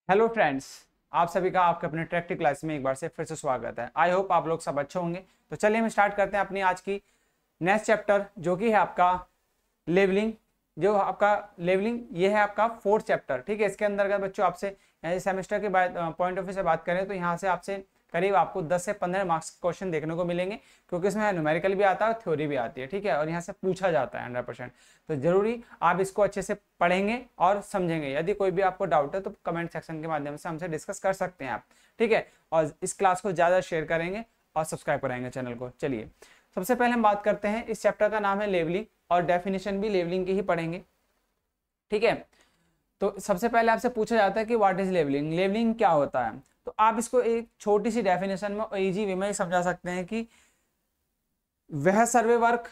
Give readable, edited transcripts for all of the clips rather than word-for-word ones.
Hello friends, आप सभी का आपके अपने ट्रैक्टिव क्लास में एक बार से फिर से स्वागत है। आई होप आप लोग सब अच्छे होंगे। तो चलिए हम स्टार्ट करते हैं अपनी आज की नेक्स्ट चैप्टर, जो कि है आपका लेवलिंग। जो आपका लेवलिंग ये है आपका फोर्थ चैप्टर। ठीक है, इसके अंतर्गत बच्चों आपसे सेमेस्टर के पॉइंट ऑफ व्यू से बात करें तो यहाँ से आपसे करीब आपको 10 से 15 मार्क्स क्वेश्चन देखने को मिलेंगे, क्योंकि इसमें न्यूमेरिकल भी आता है और थ्योरी भी आती है। ठीक है, और यहाँ से पूछा जाता है 100%। तो जरूरी आप इसको अच्छे से पढ़ेंगे और समझेंगे। यदि कोई भी आपको डाउट है तो कमेंट सेक्शन के माध्यम से हमसे डिस्कस कर सकते हैं आप। ठीक है, और इस क्लास को ज़्यादा शेयर करेंगे और सब्सक्राइब कराएंगे चैनल को। चलिए सबसे पहले हम बात करते हैं, इस चैप्टर का नाम है लेवलिंग और डेफिनेशन भी लेवलिंग की ही पढ़ेंगे। ठीक है, तो सबसे पहले आपसे पूछा जाता है कि व्हाट इज लेवलिंग, लेवलिंग क्या होता है। तो आप इसको एक छोटी सी डेफिनेशन में इजी वे में समझा सकते हैं कि वह सर्वे वर्क।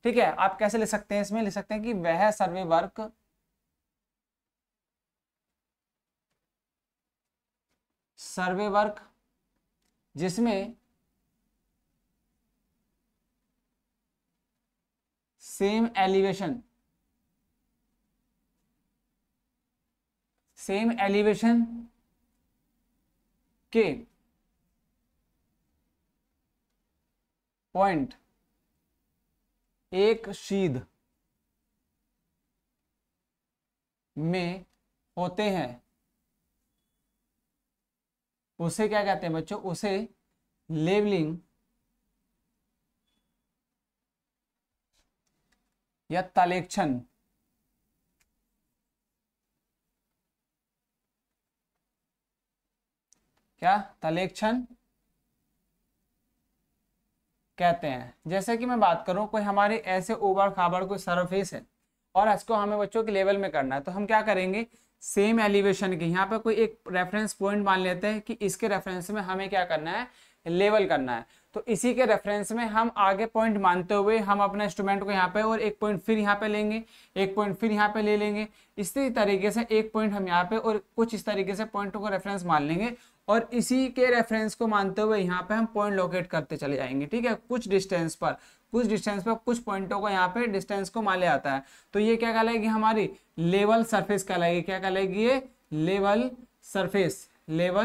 ठीक है, आप कैसे लिख सकते हैं, इसमें लिख सकते हैं कि वह सर्वे वर्क जिसमें सेम एलिवेशन के पॉइंट एक शीद में होते हैं, उसे क्या कहते हैं बच्चों, उसे लेवलिंग या तलेक्षण तलेक्षण कहते हैं। जैसे कि मैं बात करूं, कोई हमारे ऐसे उबड़ खाबड़ कोई सरफेस है और इसको हमें बच्चों के लेवल में करना है, तो हम क्या करेंगे, सेम एलिवेशन के यहाँ पे कोई एक रेफरेंस पॉइंट मान लेते हैं कि इसके रेफरेंस में हमें क्या करना है, लेवल करना है। तो इसी के रेफरेंस में हम आगे पॉइंट मानते हुए हम अपने इंस्ट्रूमेंट को यहाँ पे और एक पॉइंट फिर यहाँ पे लेंगे, एक पॉइंट फिर यहाँ पे ले लेंगे। इसी तरीके से एक पॉइंट हम यहाँ पे और कुछ इस तरीके से पॉइंटों को रेफरेंस मान लेंगे और इसी के रेफरेंस को मानते हुए यहाँ पे हम पॉइंट लोकेट करते चले जाएंगे। ठीक है, कुछ डिस्टेंस पर कुछ पॉइंटों को यहाँ पे डिस्टेंस को मान लिया जाता है। तो ये क्या कहलाएगी, हमारी लेवल सरफेस कहलाएगी। क्या कहलाएगी, ये लेवल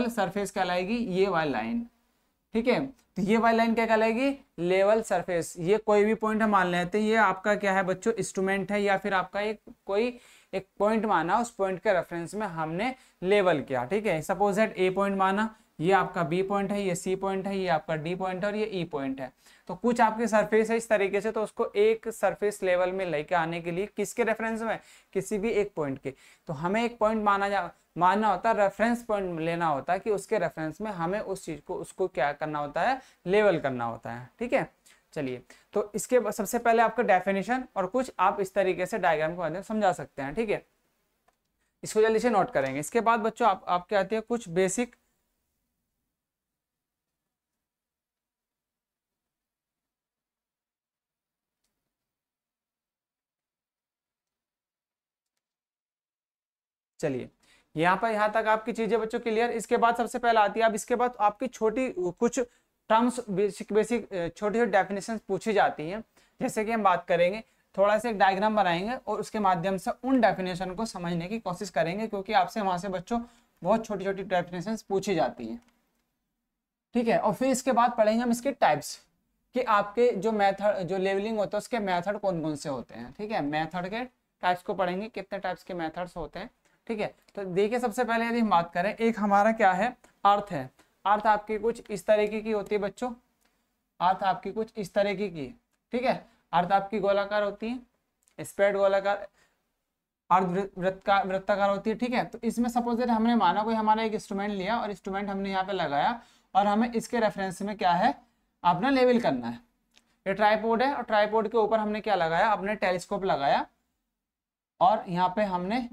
सरफेस कहलाएगी, ये वाली लाइन। ठीक है, तो ये वाली लाइन क्या कहलाएगी, लेवल सरफेस। ये कोई भी पॉइंट हम मान लेते हैं, ये आपका क्या है बच्चों, इंस्ट्रूमेंट है या फिर आपका एक पॉइंट माना, उस पॉइंट के रेफरेंस में हमने लेवल किया। ठीक है, सपोज दैट ए पॉइंट माना, ये आपका बी पॉइंट है, ये सी पॉइंट है, ये आपका डी पॉइंट है और ये ई पॉइंट है। तो कुछ आपके सरफेस है इस तरीके से, तो उसको एक सरफेस लेवल में लेके आने के लिए किसके रेफरेंस में, किसी भी एक पॉइंट के, तो हमें एक पॉइंट मानना होता है, रेफरेंस पॉइंट लेना होता है कि उसके रेफरेंस में हमें उस चीज को उसको क्या करना होता है, लेवल करना होता है। ठीक है, चलिए तो इसके सबसे पहले आपका डेफिनेशन और कुछ आप इस तरीके से डायग्राम के माध्यम से समझा सकते हैं। ठीक है, इसको जल्दी से नोट करेंगे। इसके बाद बच्चों आपके आती है कुछ बेसिक चलिए यहाँ तक आपकी चीजें बच्चों क्लियर। इसके बाद सबसे पहले आती है, अब इसके बाद आपकी छोटी कुछ टर्म्स बेसिक छोटी छोटी डेफिनेशन पूछी जाती हैं। जैसे कि हम बात करेंगे, थोड़ा सा एक डायग्राम बनाएंगे और उसके माध्यम से उन डेफिनेशन को समझने की कोशिश करेंगे, क्योंकि आपसे वहां से बच्चों बहुत छोटी छोटी डेफिनेशन पूछी जाती हैं। ठीक है, और फिर इसके बाद पढ़ेंगे हम इसके टाइप्स, कि आपके जो मेथड जो लेवलिंग होता है उसके मेथड कौन कौन से होते हैं। ठीक है, मेथड के टाइप्स को पढ़ेंगे, कितने टाइप्स के मेथड्स होते हैं। ठीक है, तो देखिए सबसे पहले यदि हम बात करें, एक हमारा क्या है, अर्थ है। अर्थ आपकी कुछ इस तरीके की होती है बच्चों, अर्थ आपकी कुछ इस तरीके की। ठीक है, अर्थ आपकी गोलाकार होती है, स्प्रेड गोलाकार, अर्ध वृत्ताकार होती है। ठीक है, तो इसमें सपोज हमने माना कोई हमारा एक इंस्ट्रूमेंट लिया और इंस्ट्रूमेंट हमने यहाँ पे लगाया और हमें इसके रेफरेंस में क्या है, अपना लेवल करना है। ये ट्राइपॉड है और ट्राइपॉड के ऊपर हमने क्या लगाया, अपने टेलीस्कोप लगाया और यहाँ पे हमने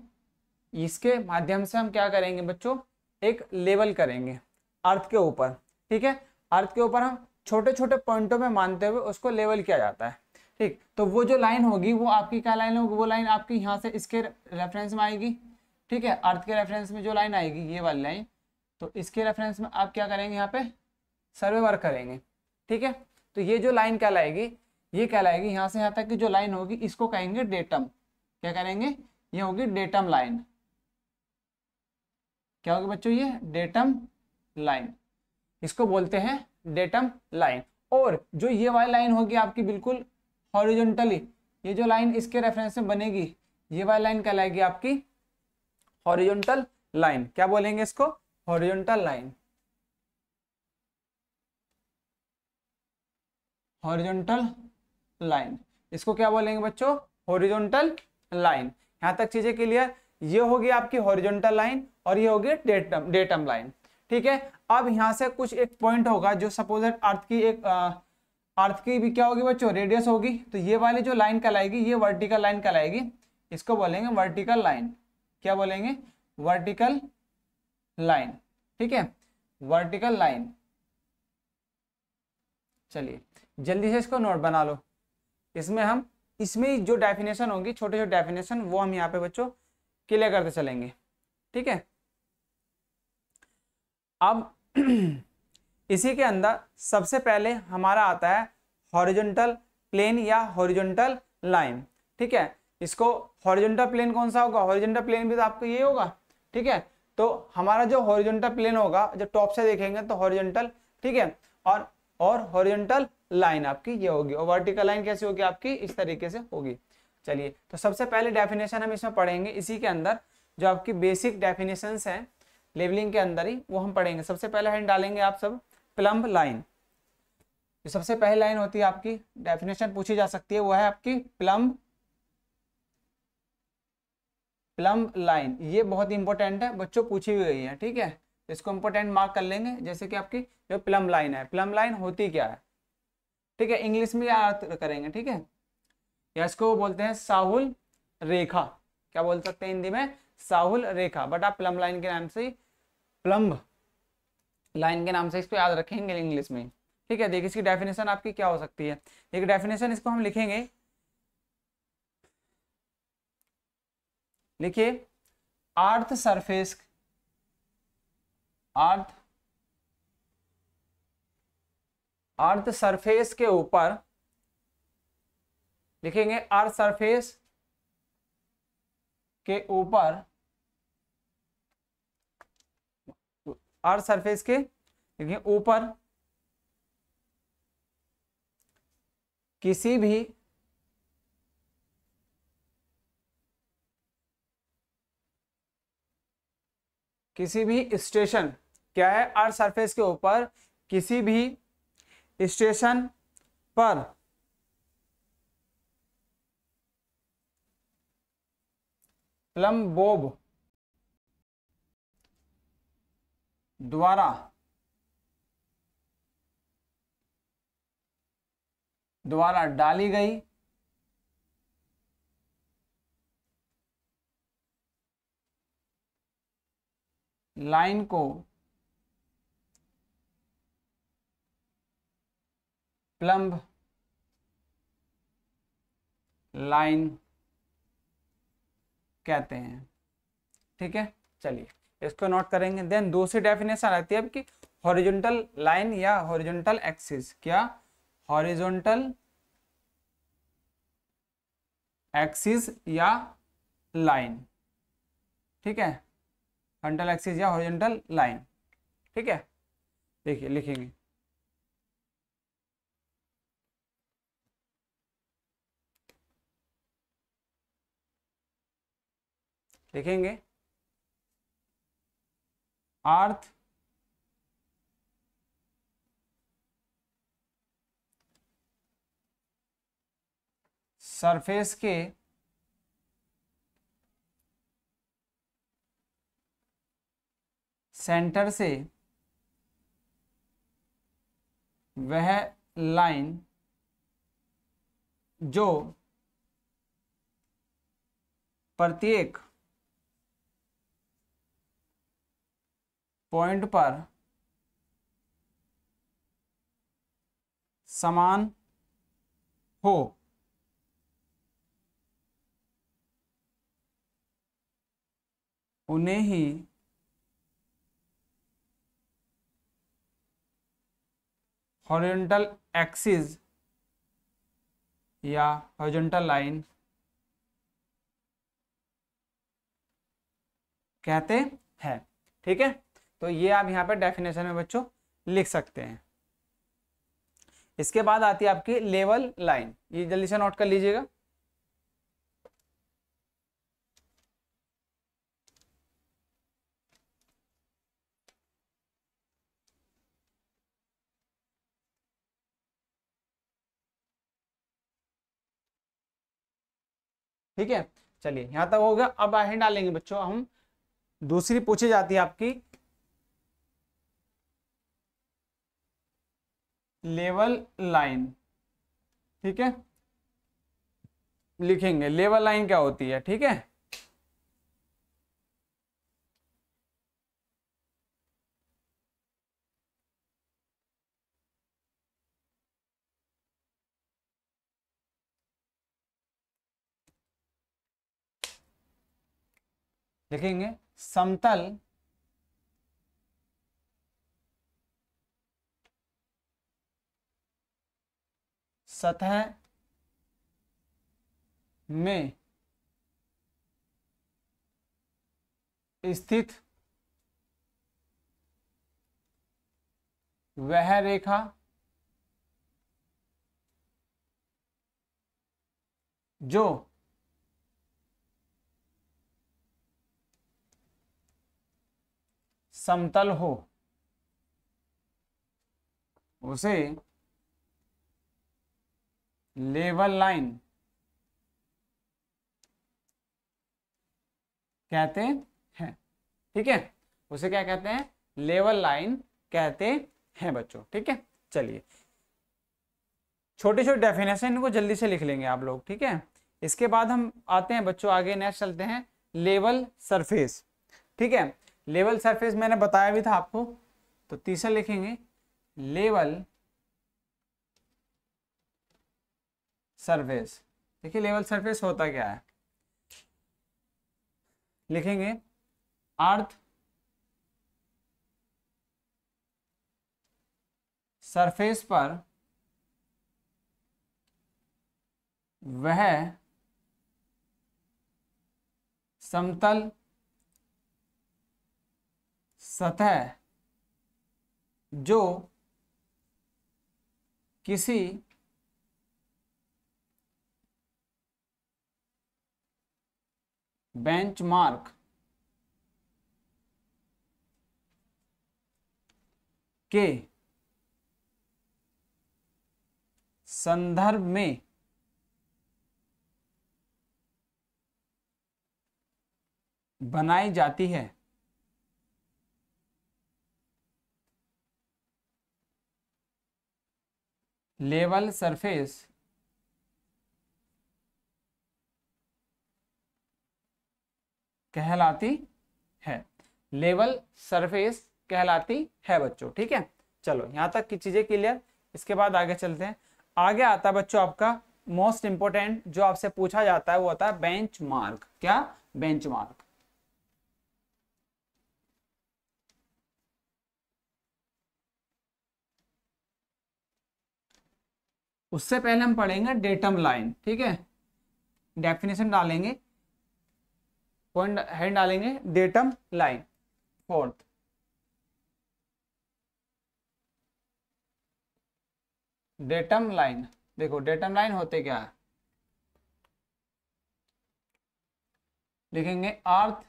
इसके माध्यम से हम क्या करेंगे बच्चों, एक लेवल करेंगे अर्थ के ऊपर। ठीक है, अर्थ के ऊपर हम छोटे छोटे पॉइंटों में मानते हुए उसको लेवल किया जाता है। ठीक, तो वो जो लाइन होगी वो आपकी क्या लाइन होगी, वो लाइन आपकी यहाँ से इसके रेफरेंस में आएगी। ठीक है, अर्थ के रेफरेंस में जो लाइन आएगी ये वाली लाइन, तो इसके रेफरेंस में आप क्या करेंगे, यहाँ पे सर्वे वर्क करेंगे। ठीक है, तो ये जो लाइन कहलाएगी, ये कहलाएगी यहाँ से यहाँ तक की जो लाइन होगी, इसको कहेंगे डेटम। क्या करेंगे, ये होगी डेटम लाइन। क्या होगी बच्चों, ये डेटम लाइन, इसको बोलते हैं डेटम लाइन। और जो ये वाली लाइन होगी आपकी बिल्कुल हॉरिजॉन्टली, ये जो लाइन इसके रेफरेंस में बनेगी, ये वाली लाइन कहलाएगी आपकी हॉरिजॉन्टल लाइन। क्या बोलेंगे इसको, हॉरिजॉन्टल लाइन, हॉरिजॉन्टल लाइन, इसको क्या बोलेंगे बच्चों, हॉरिजॉन्टल लाइन। यहां तक चीजें क्लियर, ये होगी आपकी हॉरिजॉन्टल लाइन और ये होगी डेटम लाइन। ठीक है, अब यहां से कुछ एक पॉइंट होगा जो सपोज अर्थ की भी क्या होगी बच्चों, रेडियस होगी, तो ये वाली जो लाइन कहलाएगी ये वर्टिकल लाइन कहलाएगी, इसको बोलेंगे वर्टिकल लाइन। क्या बोलेंगे, वर्टिकल लाइन। ठीक है, वर्टिकल लाइन। चलिए जल्दी से इसको नोट बना लो, इसमें जो डेफिनेशन होंगी, छोटे छोटे डेफिनेशन, वो हम यहाँ पे बच्चों क्लियर करते चलेंगे। ठीक है, अब इसी के अंदर सबसे पहले हमारा आता है हॉरिजॉन्टल प्लेन या हॉरिजॉन्टल लाइन। ठीक है, इसको हॉरिजॉन्टल प्लेन कौन सा होगा, हॉरिजॉन्टल प्लेन भी तो आपको ये होगा। ठीक है, तो हमारा जो हॉरिजॉन्टल प्लेन होगा, जो टॉप से देखेंगे तो हॉरिजॉन्टल, ठीक है, और हॉरिजॉन्टल लाइन आपकी ये होगी, और वर्टिकल लाइन कैसी होगी आपकी, इस तरीके से होगी। चलिए, तो सबसे पहले डेफिनेशन हम इसमें पढ़ेंगे, इसी के अंदर जो आपकी बेसिक डेफिनेशंस हैं लेवलिंग के अंदर ही, वो हम पढ़ेंगे। सबसे पहले हेड डालेंगे आप सब, प्लम्ब लाइन। जो सबसे पहली लाइन होती है आपकी, डेफिनेशन पूछी जा सकती है, वो है आपकी प्लम्ब लाइन। ये बहुत इंपॉर्टेंट है बच्चों, पूछी हुई गई है। ठीक है, इसको इंपॉर्टेंट मार्क कर लेंगे, जैसे कि आपकी जो प्लम्ब लाइन है, प्लम्ब लाइन होती क्या है। ठीक है, इंग्लिश में याद करेंगे। ठीक है, या इसको बोलते हैं साहुल रेखा, क्या बोल सकते हैं हिंदी में, साहुल रेखा, बट आप प्लम्ब लाइन के नाम से, प्लम्ब लाइन के नाम से इसको याद रखेंगे इंग्लिश में। ठीक है, देखिए इसकी डेफिनेशन आपकी क्या हो सकती है। एक डेफिनेशन इसको हम लिखेंगे, लिखिए, अर्थ सरफेस, अर्थ सरफेस के ऊपर लिखेंगे, अर्थ सरफेस के ऊपर, अर्थ सरफेस के देखिए ऊपर किसी भी स्टेशन, क्या है, अर्थ सरफेस के ऊपर किसी भी स्टेशन पर प्लम्ब बोब द्वारा डाली गई लाइन को प्लम्ब लाइन कहते हैं। ठीक है, चलिए इसको नोट करेंगे। देन दूसरी डेफिनेशन आती है आपकी हॉरिजॉन्टल लाइन या हॉरिजॉन्टल एक्सिस। क्या, हॉरिजॉन्टल एक्सिस या लाइन। ठीक है, हॉरिजॉन्टल एक्सिस या हॉरिजॉन्टल लाइन। ठीक है, देखिए लिखेंगे, लिखेंगे अर्थ सरफेस के सेंटर से वह लाइन जो प्रत्येक पॉइंट पर समान हो, उन्हें ही हॉरिजॉन्टल एक्सिस या हॉरिजॉन्टल लाइन कहते हैं। ठीक है, तो ये आप यहाँ पे डेफिनेशन में बच्चों लिख सकते हैं। इसके बाद आती है आपकी लेवल लाइन, ये जल्दी से नोट कर लीजिएगा। ठीक है, चलिए यहां तक हो गया। अब आगे डालेंगे बच्चों हम, दूसरी पूछी जाती है आपकी लेवल लाइन। ठीक है, लिखेंगे लेवल लाइन क्या होती है। ठीक है, लिखेंगे समतल सतह में स्थित वह रेखा जो समतल हो उसे लेवल लाइन कहते हैं। ठीक है, उसे क्या कहते हैं, लेवल लाइन कहते हैं बच्चों। ठीक है, चलिए छोटे छोटे डेफिनेशन को जल्दी से लिख लेंगे आप लोग। ठीक है, इसके बाद हम आते हैं बच्चों आगे, नेक्स्ट चलते हैं लेवल सरफेस। ठीक है, लेवल सरफेस मैंने बताया भी था आपको, तो तीसरा लिखेंगे लेवल सरफेस। देखिए लेवल सरफेस होता क्या है, लिखेंगे अर्थ सरफेस पर वह समतल सतह जो किसी बेंचमार्क के संदर्भ में बनाई जाती है। लेवल सरफेस कहलाती है, लेवल सरफेस कहलाती है बच्चों। ठीक है, चलो यहां तक की चीजें क्लियर। इसके बाद आगे चलते हैं। आगे आता है बच्चों आपका मोस्ट इंपोर्टेंट, जो आपसे पूछा जाता है वो होता है बेंचमार्क। क्या, बेंचमार्क। उससे पहले हम पढ़ेंगे डेटम लाइन। ठीक है, डेफिनेशन डालेंगे, पॉइंट हेड डालेंगे datum line. Fourth, datum line. देखो डेटम लाइन होते क्या है, लिखेंगे अर्थ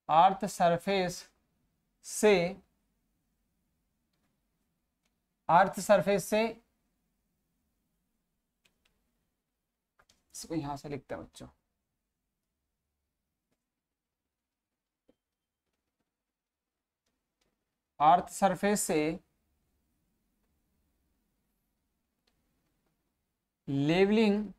अर्थ सरफेस से, अर्थ सरफेस से, इसको यहां से लिखते हैं बच्चों, अर्थ सरफेस से लेवलिंग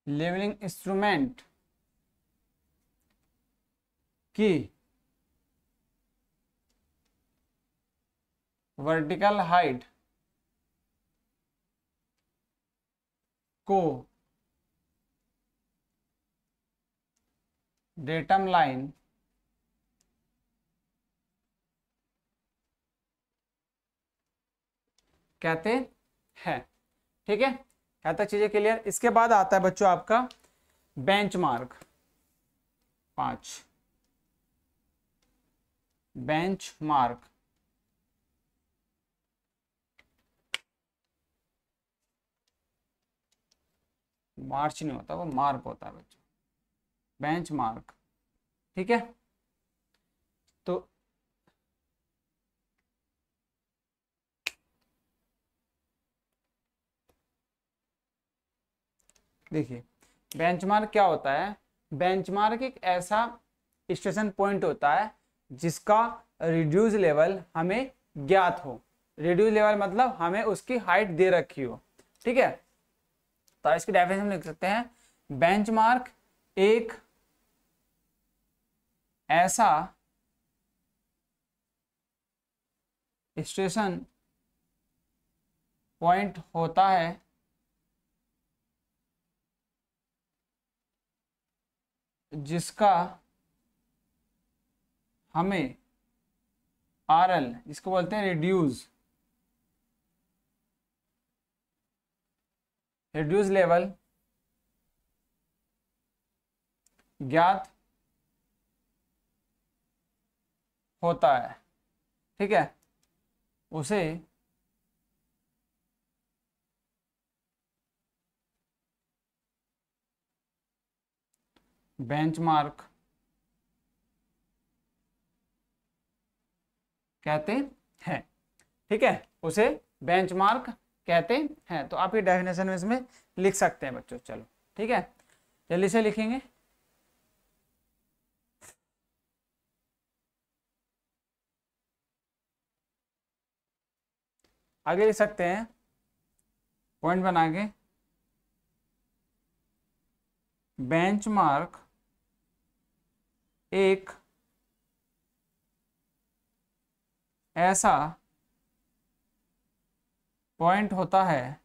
लेवलिंग इंस्ट्रूमेंट की वर्टिकल हाइट को डेटम लाइन कहते हैं। ठीक है, यहाँ तक चीजें क्लियर। इसके बाद आता है बच्चों आपका बेंचमार्क। 5 बेंचमार्क। मार्च नहीं होता, वो मार्क होता है बच्चों, बेंचमार्क। ठीक है, तो देखिए बेंचमार्क क्या होता है। बेंचमार्क एक ऐसा स्टेशन पॉइंट होता है जिसका रिड्यूस लेवल हमें ज्ञात हो। रिड्यूस लेवल मतलब हमें उसकी हाइट दे रखी हो। ठीक है, तो इसकी डेफिनेशन लिख सकते हैं, बेंचमार्क एक ऐसा स्टेशन पॉइंट होता है जिसका हमें आरएल, जिसको बोलते हैं रिड्यूस लेवल ज्ञात होता है। ठीक है, उसे बेंचमार्क कहते हैं। ठीक है, उसे बेंचमार्क कहते हैं। तो आप ये डेफिनेशन में इसमें लिख सकते हैं बच्चों। चलो ठीक है, जल्दी से लिखेंगे। आगे लिख सकते हैं पॉइंट बना के, बेंचमार्क एक ऐसा पॉइंट होता है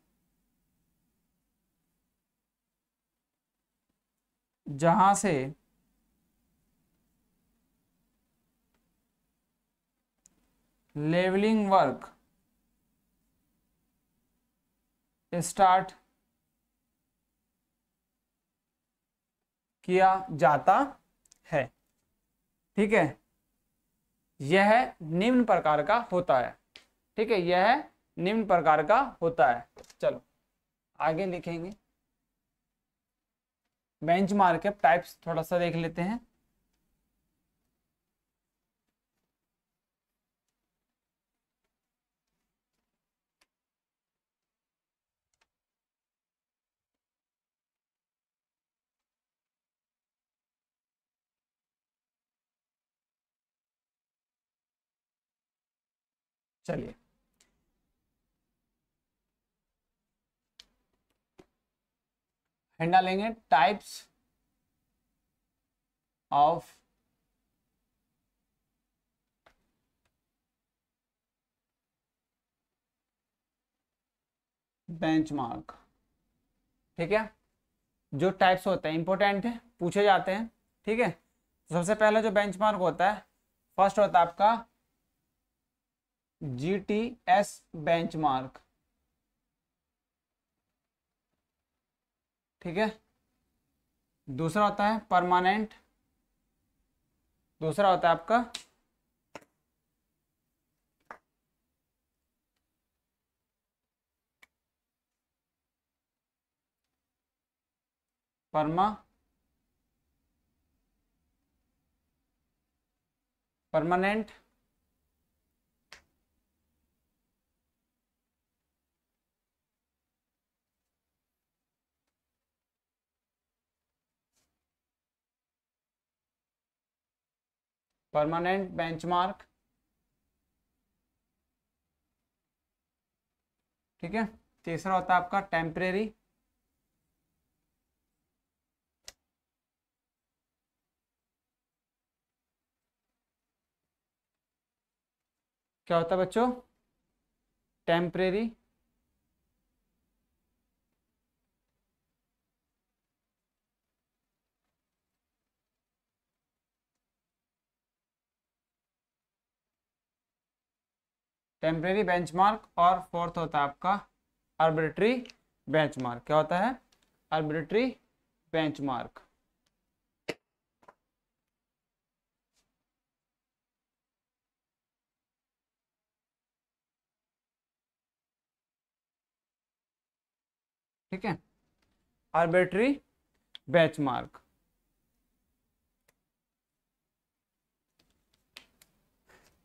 जहां से लेवलिंग वर्क स्टार्ट किया जाता है। ठीक है, यह निम्न प्रकार का होता है। ठीक है, यह निम्न प्रकार का होता है। चलो आगे लिखेंगे, बेंचमार्क के टाइप्स थोड़ा सा देख लेते हैं। चलिए हेड डालेंगे, टाइप्स ऑफ बेंचमार्क। ठीक है, जो टाइप्स होते हैं इंपॉर्टेंट है, पूछे जाते हैं। ठीक है, तो सबसे पहले जो बेंचमार्क होता है, फर्स्ट होता है आपका जीटीएस बेंचमार्क। ठीक है, दूसरा होता है परमानेंट, दूसरा होता है आपका परमानेंट परमानेंट बेंचमार्क। ठीक है, तीसरा होता है आपका टेम्परेरी। क्या होता है बच्चों, टेम्परेरी। टेम्परेरी बेंचमार्क, और फोर्थ होता है आपका आर्बिट्री बेंचमार्क। क्या होता है? Arbitrary benchmark. ठीक है, आर्बिट्री बेंचमार्क।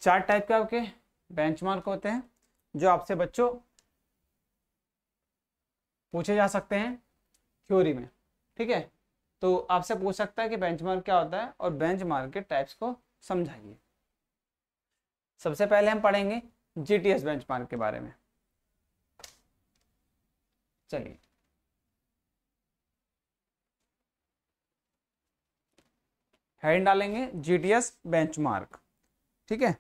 चार टाइप के आपके बेंचमार्क होते हैं जो आपसे बच्चों पूछे जा सकते हैं थ्योरी में। ठीक है, तो आपसे पूछ सकता है कि बेंचमार्क क्या होता है और बेंचमार्क के टाइप्स को समझाइए। सबसे पहले हम पढ़ेंगे जीटीएस बेंचमार्क के बारे में। चलिए, हेडिंग डालेंगे जीटीएस बेंचमार्क। ठीक है,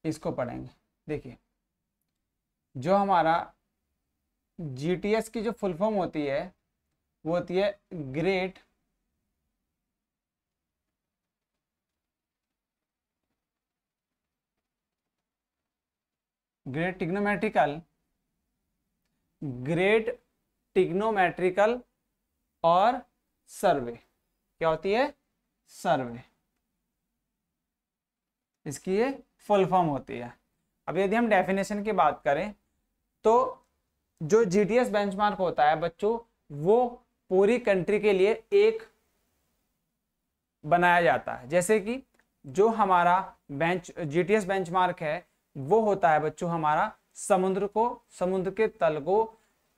इसको पढ़ेंगे। देखिए, जो हमारा जीटीएस की जो फुल फॉर्म होती है वो होती है great great trigonometrical, great trigonometrical और सर्वे। क्या होती है? सर्वे, इसकी ये फुल फॉर्म होती है। अब यदि हम डेफिनेशन की बात करें तो जो जीटीएस बेंचमार्क होता है बच्चों, वो पूरी कंट्री के लिए एक बनाया जाता है। जैसे कि जो हमारा जीटीएस बेंचमार्क है वो होता है बच्चों हमारा समुद्र के तल को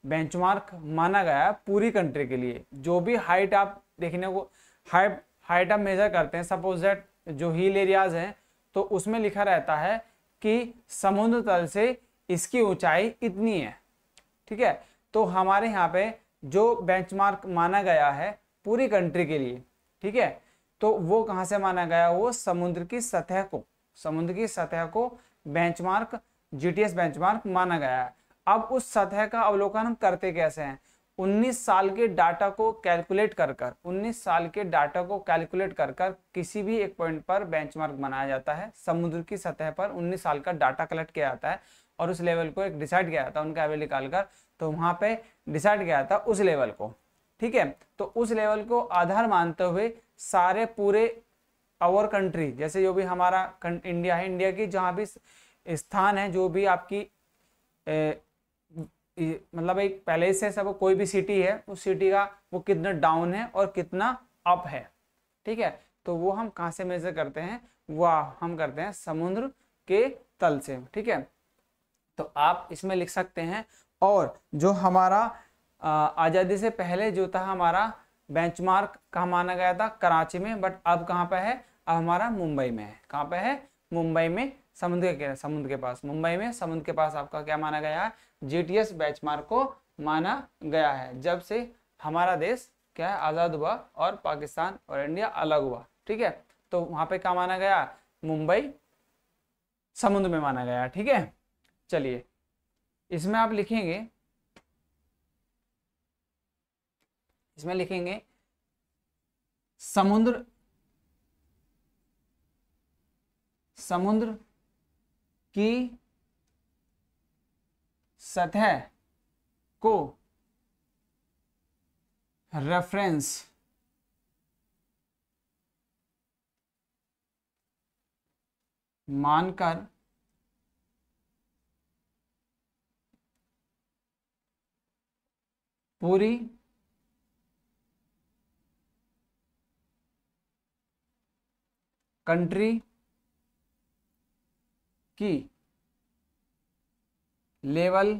बेंचमार्क माना गया है पूरी कंट्री के लिए। जो भी हाइट आप देखने को हाइट आप मेजर करते हैं, सपोज दैट जो हिल एरियाज हैं, तो उसमें लिखा रहता है कि समुद्र तल से इसकी ऊंचाई इतनी है। ठीक है, तो हमारे यहाँ पे जो बेंचमार्क माना गया है पूरी कंट्री के लिए, ठीक है, तो वो कहाँ से माना गया? वो समुद्र की सतह को बेंचमार्क, जीटीएस बेंचमार्क माना गया है। अब उस सतह का अवलोकन हम करते कैसे हैं? 19 साल के डाटा को कैलकुलेट कर 19 साल के डाटा को कैलकुलेट कर किसी भी एक पॉइंट पर बेंचमार्क बनाया जाता है। समुद्र की सतह पर 19 साल का डाटा कलेक्ट किया जाता है और उस लेवल को एक डिसाइड किया जाता है उनका एवरेज निकालकर, तो वहां पे डिसाइड किया जाता है उस लेवल को। ठीक है, तो उस लेवल को आधार मानते हुए सारे पूरे आवर कंट्री, जैसे जो भी हमारा इंडिया है, इंडिया की जहां भी स्थान है, जो भी आपकी मतलब एक पहले से सब कोई भी सिटी है, उस सिटी का वो कितना डाउन है और कितना अप है। ठीक है, तो वो हम कहाँ से मेजर करते हैं? वो हम करते हैं समुद्र के तल से। ठीक है, तो आप इसमें लिख सकते हैं। और जो हमारा आज़ादी से पहले जो था हमारा बेंचमार्क कहाँ माना गया था? कराची में, बट अब कहाँ पे है? अब हमारा मुंबई में है। कहाँ पे है? मुंबई में, समुद्र के पास, मुंबई में समुद्र के पास आपका क्या माना गया है? जीटीएस बेंचमार्क को माना गया है, जब से हमारा देश क्या है? आज़ाद हुआ और पाकिस्तान और इंडिया अलग हुआ। ठीक है, तो वहां पे क्या माना गया? मुंबई समुद्र में माना गया। ठीक है, चलिए इसमें आप लिखेंगे, इसमें लिखेंगे समुद्र की सतह को रेफरेंस मानकर पूरी कंट्री की लेवल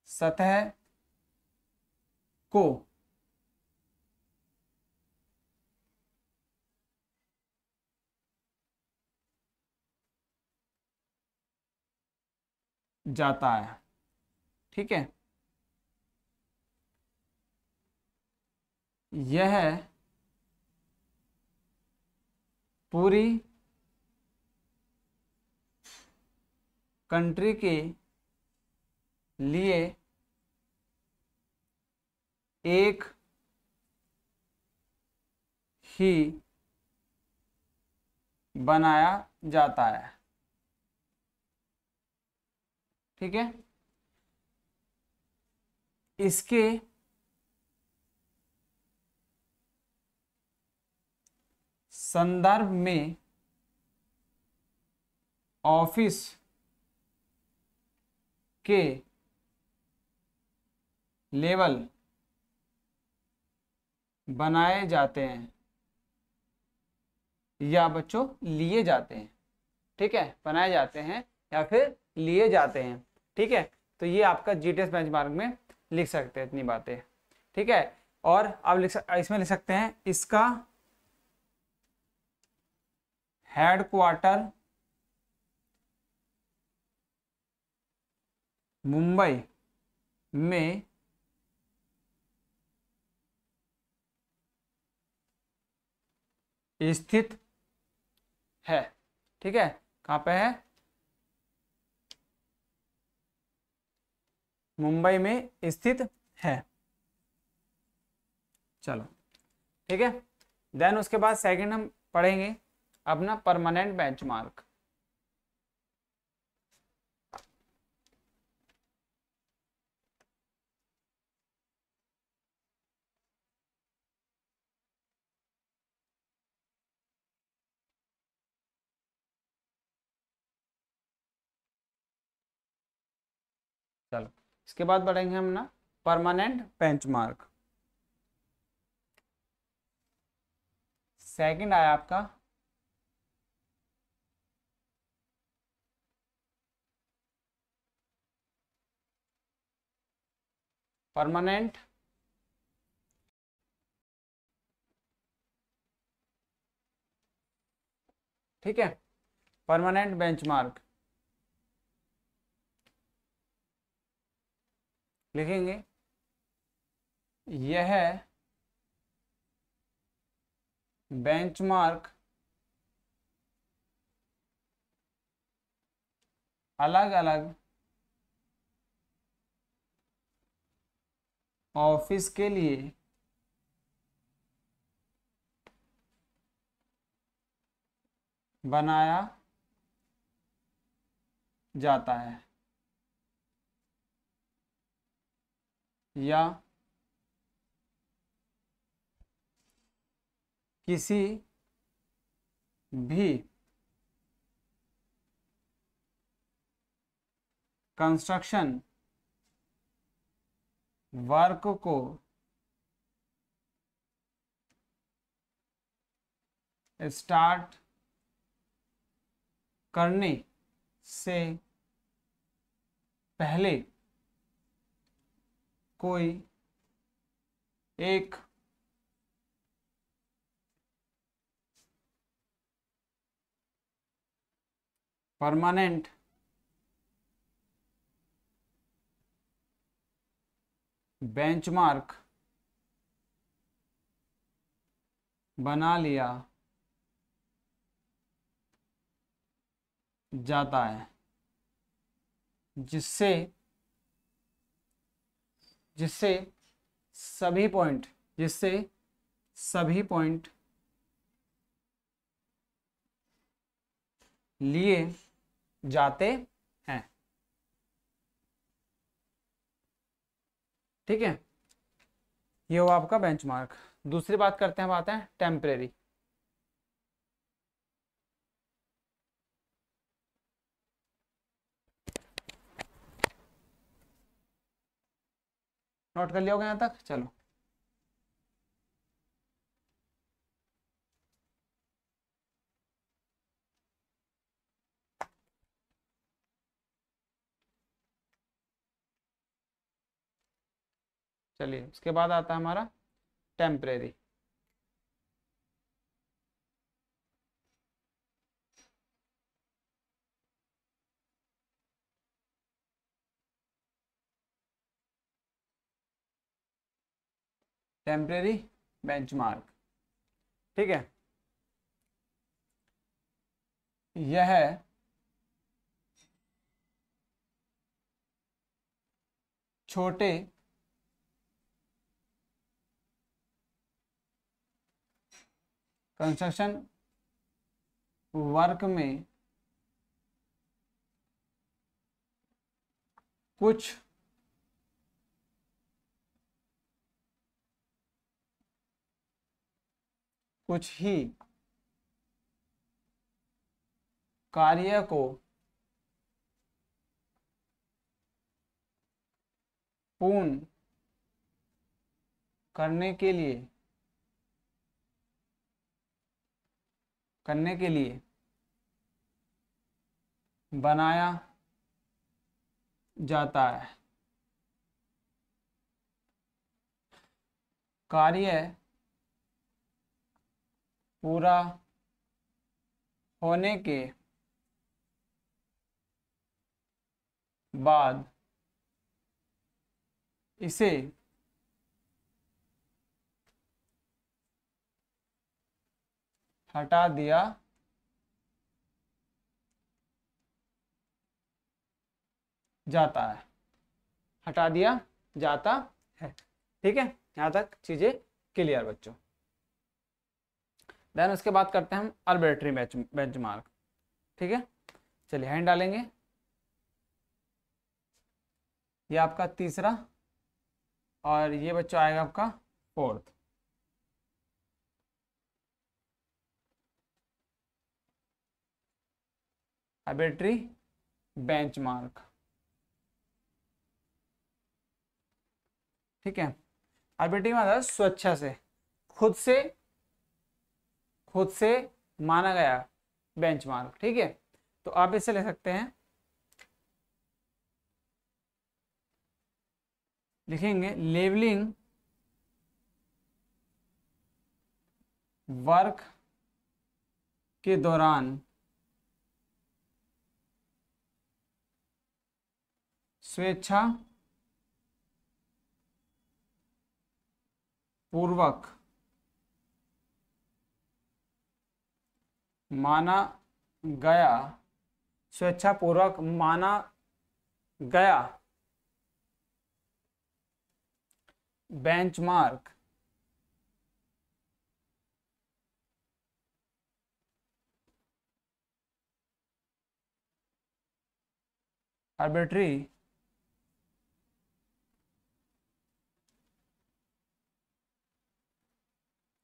सतह को जाता है। ठीक है, यह पूरी कंट्री के लिए एक ही बनाया जाता है। ठीक है, इसके संदर्भ में ऑफिस के लेवल बनाए जाते हैं या बच्चों लिए जाते हैं। ठीक है, बनाए जाते हैं या फिर लिए जाते हैं। ठीक है, तो ये आपका जीटीएस बेंचमार्क में लिख सकते हैं इतनी बातें। ठीक है, और आप इसमें लिख सकते हैं इसका हेडक्वार्टर मुंबई में स्थित है। ठीक है, कहाँ पे है? मुंबई में स्थित है। चलो ठीक है, देन उसके बाद सेकंड हम पढ़ेंगे अपना परमानेंट बेंचमार्क। चलो इसके बाद बढ़ेंगे हम ना परमानेंट बेंचमार्क। सेकंड आया आपका परमानेंट ठीक है, परमानेंट बेंचमार्क लिखेंगे यह बेंचमार्क अलग अलग ऑफिस के लिए बनाया जाता है या किसी भी कंस्ट्रक्शन वर्क को स्टार्ट करने से पहले कोई एक परमानेंट बेंचमार्क बना लिया जाता है जिससे जिससे सभी पॉइंट लिए जाते हैं। ठीक है, ये हुआ आपका बेंचमार्क। दूसरी बात करते हैं, बात है टेम्परेरी। नोट कर लिया होगा यहाँ तक? चलो चलिए, उसके बाद आता है हमारा टेम्परेरी। Temporary benchmark. ठीक है, यह छोटे कंस्ट्रक्शन वर्क में कुछ ही कार्य को पूर्ण करने के लिए बनाया जाता है। कार्य पूरा होने के बाद इसे हटा दिया जाता है। ठीक है, यहां तक चीजें क्लियर बच्चों। देन उसके बाद करते हैं हम आर्बिट्रेरी बेंचमार्क। ठीक है, चलिए हैंड डालेंगे। ये आपका तीसरा और ये बच्चों आएगा आपका फोर्थ। Arbitrary benchmark. ठीक है, आर्बिट्रेरी मतलब स्वेच्छा से, खुद से माना गया बेंचमार्क। ठीक है, तो आप इसे ले सकते हैं, लिखेंगे लेवलिंग वर्क के दौरान स्वेच्छा पूर्वक माना गया, स्वेच्छापूर्वक माना गया बेंचमार्क आर्बिट्रेरी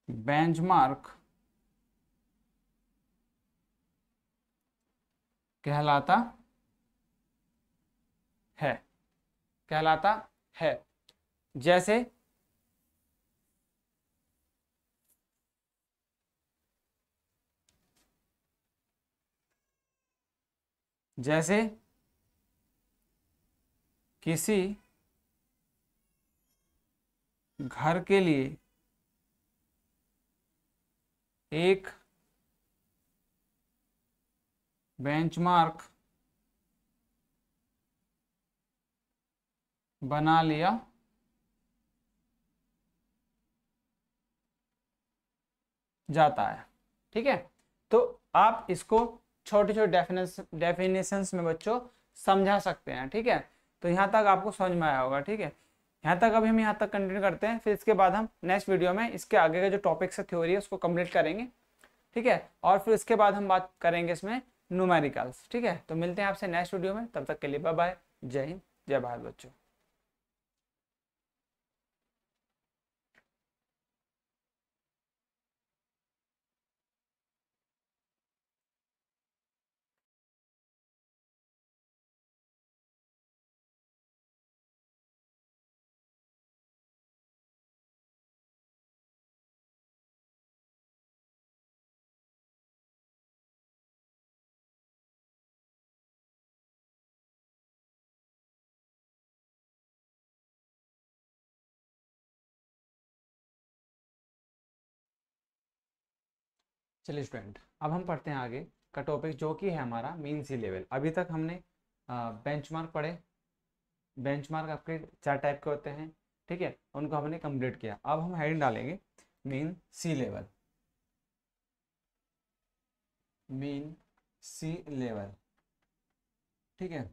बेंचमार्क कहलाता है। जैसे किसी घर के लिए एक बेंचमार्क बना लिया जाता है। ठीक है, तो आप इसको छोटे छोटे डेफिनेशंस में बच्चों समझा सकते हैं। ठीक है, तो यहाँ तक आपको समझ में आया होगा। ठीक है, यहाँ तक अभी हम यहाँ तक कंटिन्यू करते हैं, फिर इसके बाद हम नेक्स्ट वीडियो में इसके आगे का जो टॉपिक्स है, थ्योरी है, उसको कंप्लीट करेंगे। ठीक है, और फिर इसके बाद हम बात करेंगे इसमें न्यूमेरिकल्स। ठीक है, तो मिलते हैं आपसे नेक्स्ट वीडियो में, तब तक के लिए बाय बाय, जय हिंद, जय भारत बच्चों। चलिए स्टूडेंट, अब हम पढ़ते हैं आगे का टॉपिक, जो कि है हमारा मीन सी लेवल। अभी तक हमने बेंचमार्क पढ़े। बेंचमार्क आपके 4 टाइप के होते हैं। ठीक है, उनको हमने कंप्लीट किया। अब हम हेडिंग डालेंगे मीन सी लेवल। मीन सी लेवल, ठीक है,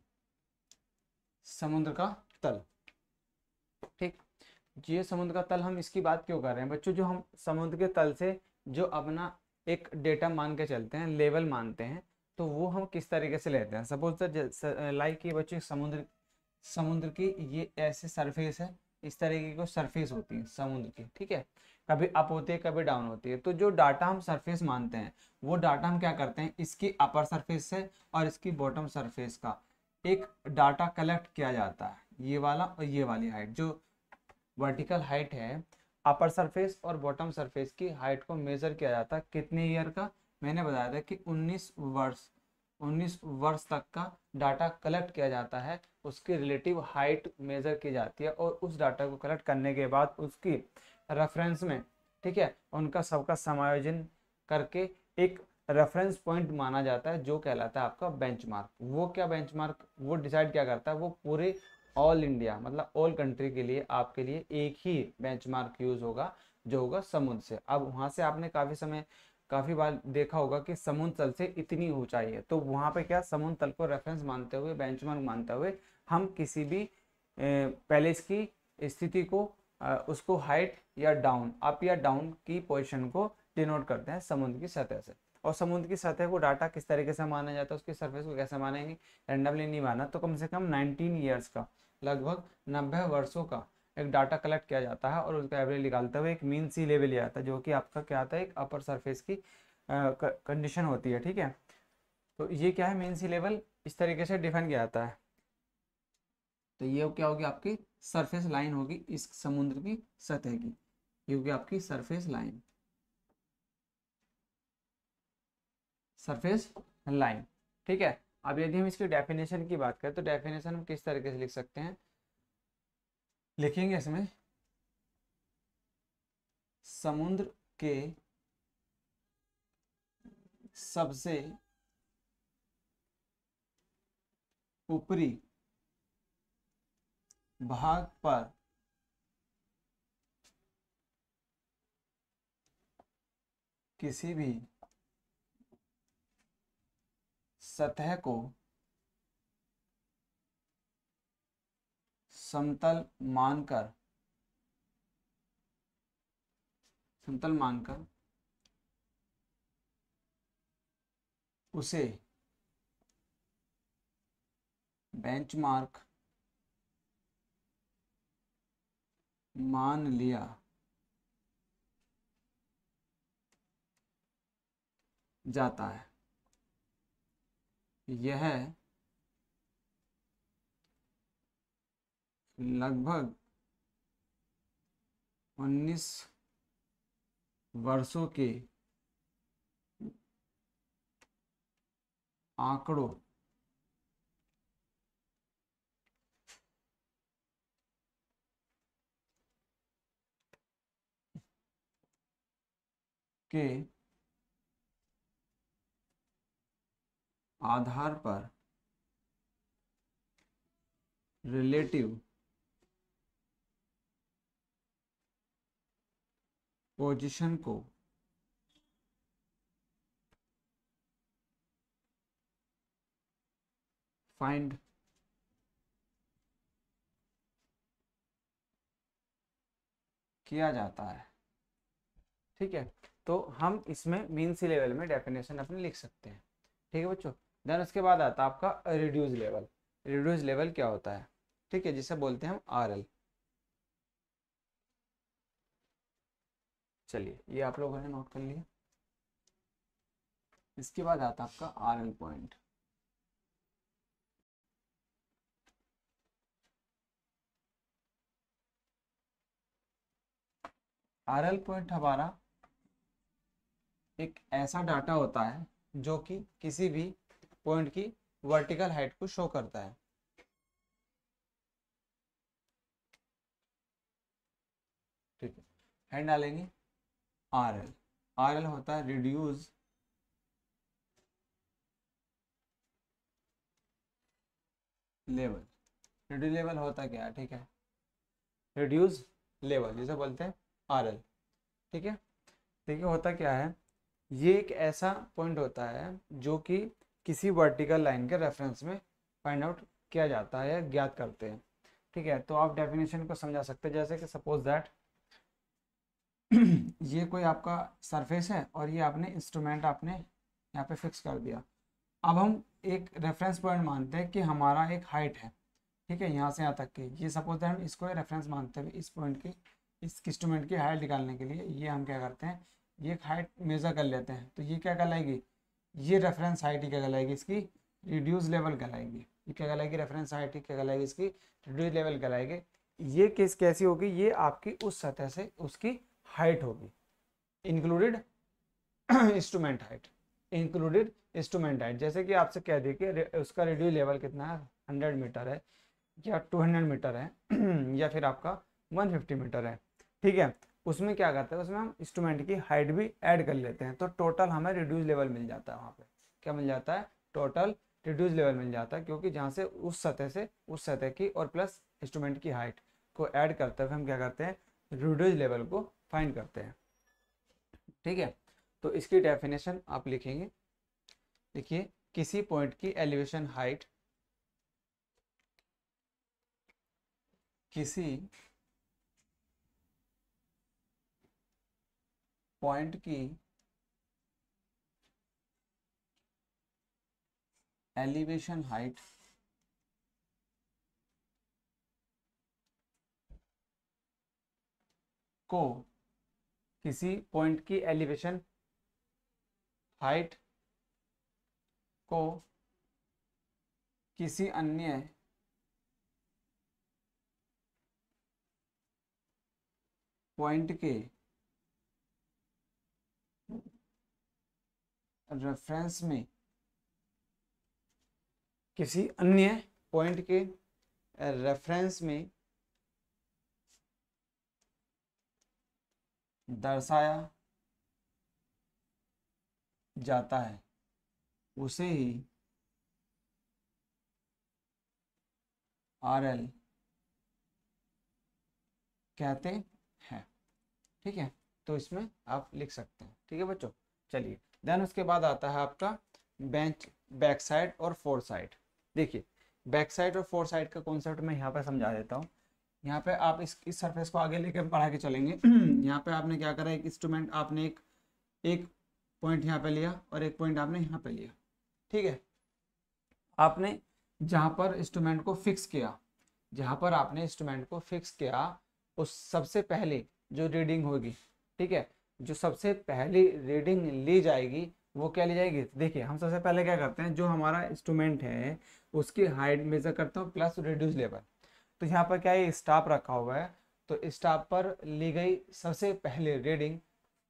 समुद्र का तल। ठीक, ये समुद्र का तल हम इसकी बात क्यों कर रहे हैं बच्चों? जो हम समुद्र के तल से जो अपना एक डेटा मान के चलते हैं, लेवल मानते हैं, तो वो हम किस तरीके से लेते हैं। सपोज लाइक ये बच्चे समुद्र की ये ऐसे सरफेस है, इस तरीके की सरफेस होती है समुद्र की, ठीक है, कभी अप होती है कभी डाउन होती है। तो जो डाटा हम सरफेस मानते हैं वो डाटा हम क्या करते हैं, इसकी अपर सरफेस से और इसकी बॉटम सरफेस का एक डाटा कलेक्ट किया जाता है, ये वाला और ये वाली हाइट, जो वर्टिकल हाइट है अपर सरफेस और बॉटम सरफेस की हाइट को मेजर किया जाता है कितने ईयर का, मैंने बताया था कि 19 वर्ष तक का डाटा कलेक्ट किया जाता है, उसकी रिलेटिव हाइट मेजर की जाती है और उस डाटा को कलेक्ट करने के बाद उसकी रेफरेंस में, ठीक है, उनका सबका समायोजन करके एक रेफरेंस पॉइंट माना जाता है जो कहलाता है आपका बेंचमार्क। वो क्या बेंचमार्क, वो डिसाइड क्या करता है, वो पूरे ऑल इंडिया मतलब ऑल कंट्री के लिए आपके लिए एक ही बेंचमार्क यूज होगा जो होगा समुद्र से। अब वहां से आपने काफी बार देखा होगा कि समुद्र तल से इतनी ऊंचाई है, तो वहां पे क्या समुद्र तल को रेफरेंस मानते हुए बेंचमार्क मानते हुए हम किसी भी पैलेस की स्थिति को उसको हाइट या डाउन, अप या डाउन की पोजीशन को डिनोट करते हैं समुद्र की सतह से। और समुद्र की सतह को डाटा किस तरीके से माना जाता है, उसकी सरफेस को कैसे मानेंगे, रैंडमली नहीं माना, तो कम से कम 19 ईयर्स का, लगभग 90 वर्षों का एक डाटा कलेक्ट किया जाता है और उसका एवरेज निकालते हुए एक मीन सी लेवल लिया जाता है, जो कि आपका क्या आता है, एक अपर सरफेस की कंडीशन होती है, ठीक है। तो ये क्या है, मीन सी लेवल इस तरीके से डिफाइन किया जाता है। तो ये क्या होगी, आपकी सरफेस लाइन होगी इस समुद्र की सतह की, ये होगी आपकी सरफेस लाइन, सरफेस लाइन, ठीक है। अब यदि हम इसकी डेफिनेशन की बात करें तो डेफिनेशन हम किस तरीके से लिख सकते हैं, लिखेंगे इसमें समुद्र के सबसे ऊपरी भाग पर किसी भी सतह को समतल मानकर उसे बेंचमार्क मान लिया जाता है। यह लगभग 19 वर्षों के आंकड़ों के आधार पर रिलेटिव पोजीशन को फाइंड किया जाता है, ठीक है। तो हम इसमें मीन सी लेवल में डेफिनेशन अपने लिख सकते हैं, ठीक है बच्चों। देन उसके बाद आता है आपका रिड्यूस लेवल। रिड्यूस लेवल क्या होता है, ठीक है, जिसे बोलते हैं हम आरएल। चलिए ये आप लोगों ने नोट कर लिया। इसके बाद आता है आपका आरएल पॉइंट। आरएल पॉइंट हमारा एक ऐसा डाटा होता है जो कि किसी भी पॉइंट की वर्टिकल हाइट को शो करता है, ठीक है। हेड डालेंगे आरएल। आरएल होता है रिड्यूस लेवल। रिड्यूस लेवल होता क्या है, ठीक है, रिड्यूस लेवल जिसे बोलते हैं आरएल, ठीक है। देखिए होता क्या है, ये एक ऐसा पॉइंट होता है जो कि किसी वर्टिकल लाइन के रेफरेंस में फाइंड आउट किया जाता है या ज्ञात करते हैं, ठीक है। तो आप डेफिनेशन को समझा सकते हैं, जैसे कि सपोज दैट ये कोई आपका सरफेस है और ये आपने इंस्ट्रूमेंट आपने यहाँ पे फिक्स कर दिया। अब हम एक रेफरेंस पॉइंट मानते हैं कि हमारा एक हाइट है, ठीक है, यहाँ से यहाँ तक की, ये सपोज हम इसको रेफरेंस मानते हैं इस पॉइंट की, इस इंस्ट्रूमेंट की हाइट निकालने के लिए ये हम क्या करते हैं, ये हाइट मेज़र कर लेते हैं। तो ये क्या कहलाएगी, ये रेफरेंस हाइट ही क्या कहलाएगी, इसकी रिड्यूस लेवल कहलाएगी। ये क्या कहलाएगी, रेफरेंस हाइट ही क्या कहलाएगी, इसकी रिड्यूस लेवल कहलाएगी। ये केस कैसी होगी, ये आपकी उस सतह से उसकी हाइट होगी, included instrument height, included instrument height. जैसे कि आपसे कह दिए कि उसका रेडियो लेवल कितना है, 100 मीटर है या 200 मीटर है या फिर आपका 150 मीटर है, ठीक है। उसमें क्या करते हैं, उसमें हम इंस्ट्रूमेंट की हाइट भी ऐड कर लेते हैं, तो टोटल हमें रिड्यूस लेवल मिल जाता है। वहाँ पे क्या मिल जाता है, टोटल रिड्यूस लेवल मिल जाता है, क्योंकि जहाँ से उस सतह की और प्लस इंस्ट्रूमेंट की हाइट को ऐड करते हुए हम क्या करते हैं, रिड्यूस लेवल को फाइंड करते हैं, ठीक है। तो इसकी डेफिनेशन आप लिखेंगे, देखिए किसी पॉइंट की एलिवेशन हाइट, किसी पॉइंट की एलिवेशन हाइट को, किसी पॉइंट की एलिवेशन हाइट को किसी अन्य पॉइंट के रेफरेंस में, किसी अन्य पॉइंट के रेफरेंस में दर्शाया जाता है, उसे ही RL कहते हैं, ठीक है। तो इसमें आप लिख सकते हैं, ठीक है बच्चों। चलिए देन उसके बाद आता है आपका बैक साइड और फोर साइड। देखिए बैक साइड और फोर साइड का कॉन्सेप्ट मैं यहाँ पे समझा देता हूँ। यहाँ पे आप इस सरफेस को आगे लेकर बढ़ा के चलेंगे यहाँ पे आपने क्या करा, एक इंस्ट्रूमेंट आपने एक पॉइंट यहाँ पे लिया और एक पॉइंट आपने यहाँ पे लिया, ठीक है। आपने जहाँ पर इंस्ट्रूमेंट को फिक्स किया, जहाँ पर आपने इंस्ट्रूमेंट को फिक्स किया, उस सबसे पहले जो रीडिंग होगी, ठीक है, जो सबसे पहली रीडिंग ली जाएगी वो क्या ली जाएगी। देखिए हम सबसे पहले क्या करते हैं, जो हमारा इंस्ट्रूमेंट है उसकी हाइट मेजर करते हो प्लस रिड्यूस लेवल। तो यहाँ पर क्या है, स्टाफ रखा हुआ है, तो स्टाफ पर ली गई सबसे पहले रीडिंग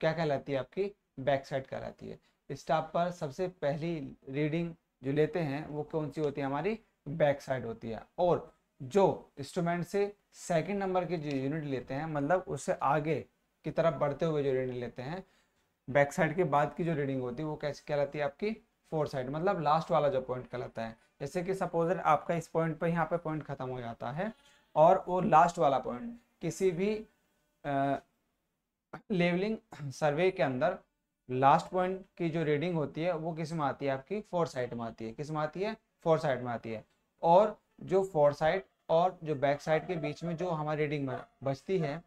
क्या कहलाती है, आपकी बैक साइड कहलाती है। स्टाफ पर सबसे पहली रीडिंग जो लेते हैं वो कौन सी होती है, हमारी बैक साइड होती है। और जो इंस्ट्रूमेंट से सेकंड नंबर की जो यूनिट लेते हैं, मतलब उससे आगे की तरफ बढ़ते हुए जो रीडिंग लेते हैं, बैक साइड के बाद की जो रीडिंग होती है वो कैसे कहलाती है, आपकी फोर साइड, मतलब लास्ट वाला जो पॉइंट कहलाता है। जैसे कि सपोज आपका इस पॉइंट पर यहाँ पे पॉइंट खत्म हो जाता है और वो लास्ट वाला पॉइंट किसी भी लेवलिंग सर्वे के अंदर लास्ट पॉइंट की जो रीडिंग होती है वो किस में आती है, आपकी फोर साइड में आती है। किस में आती है, फोर साइड में आती है। और जो फोर साइड और जो बैक साइड के बीच में जो हमारी रीडिंग बचती है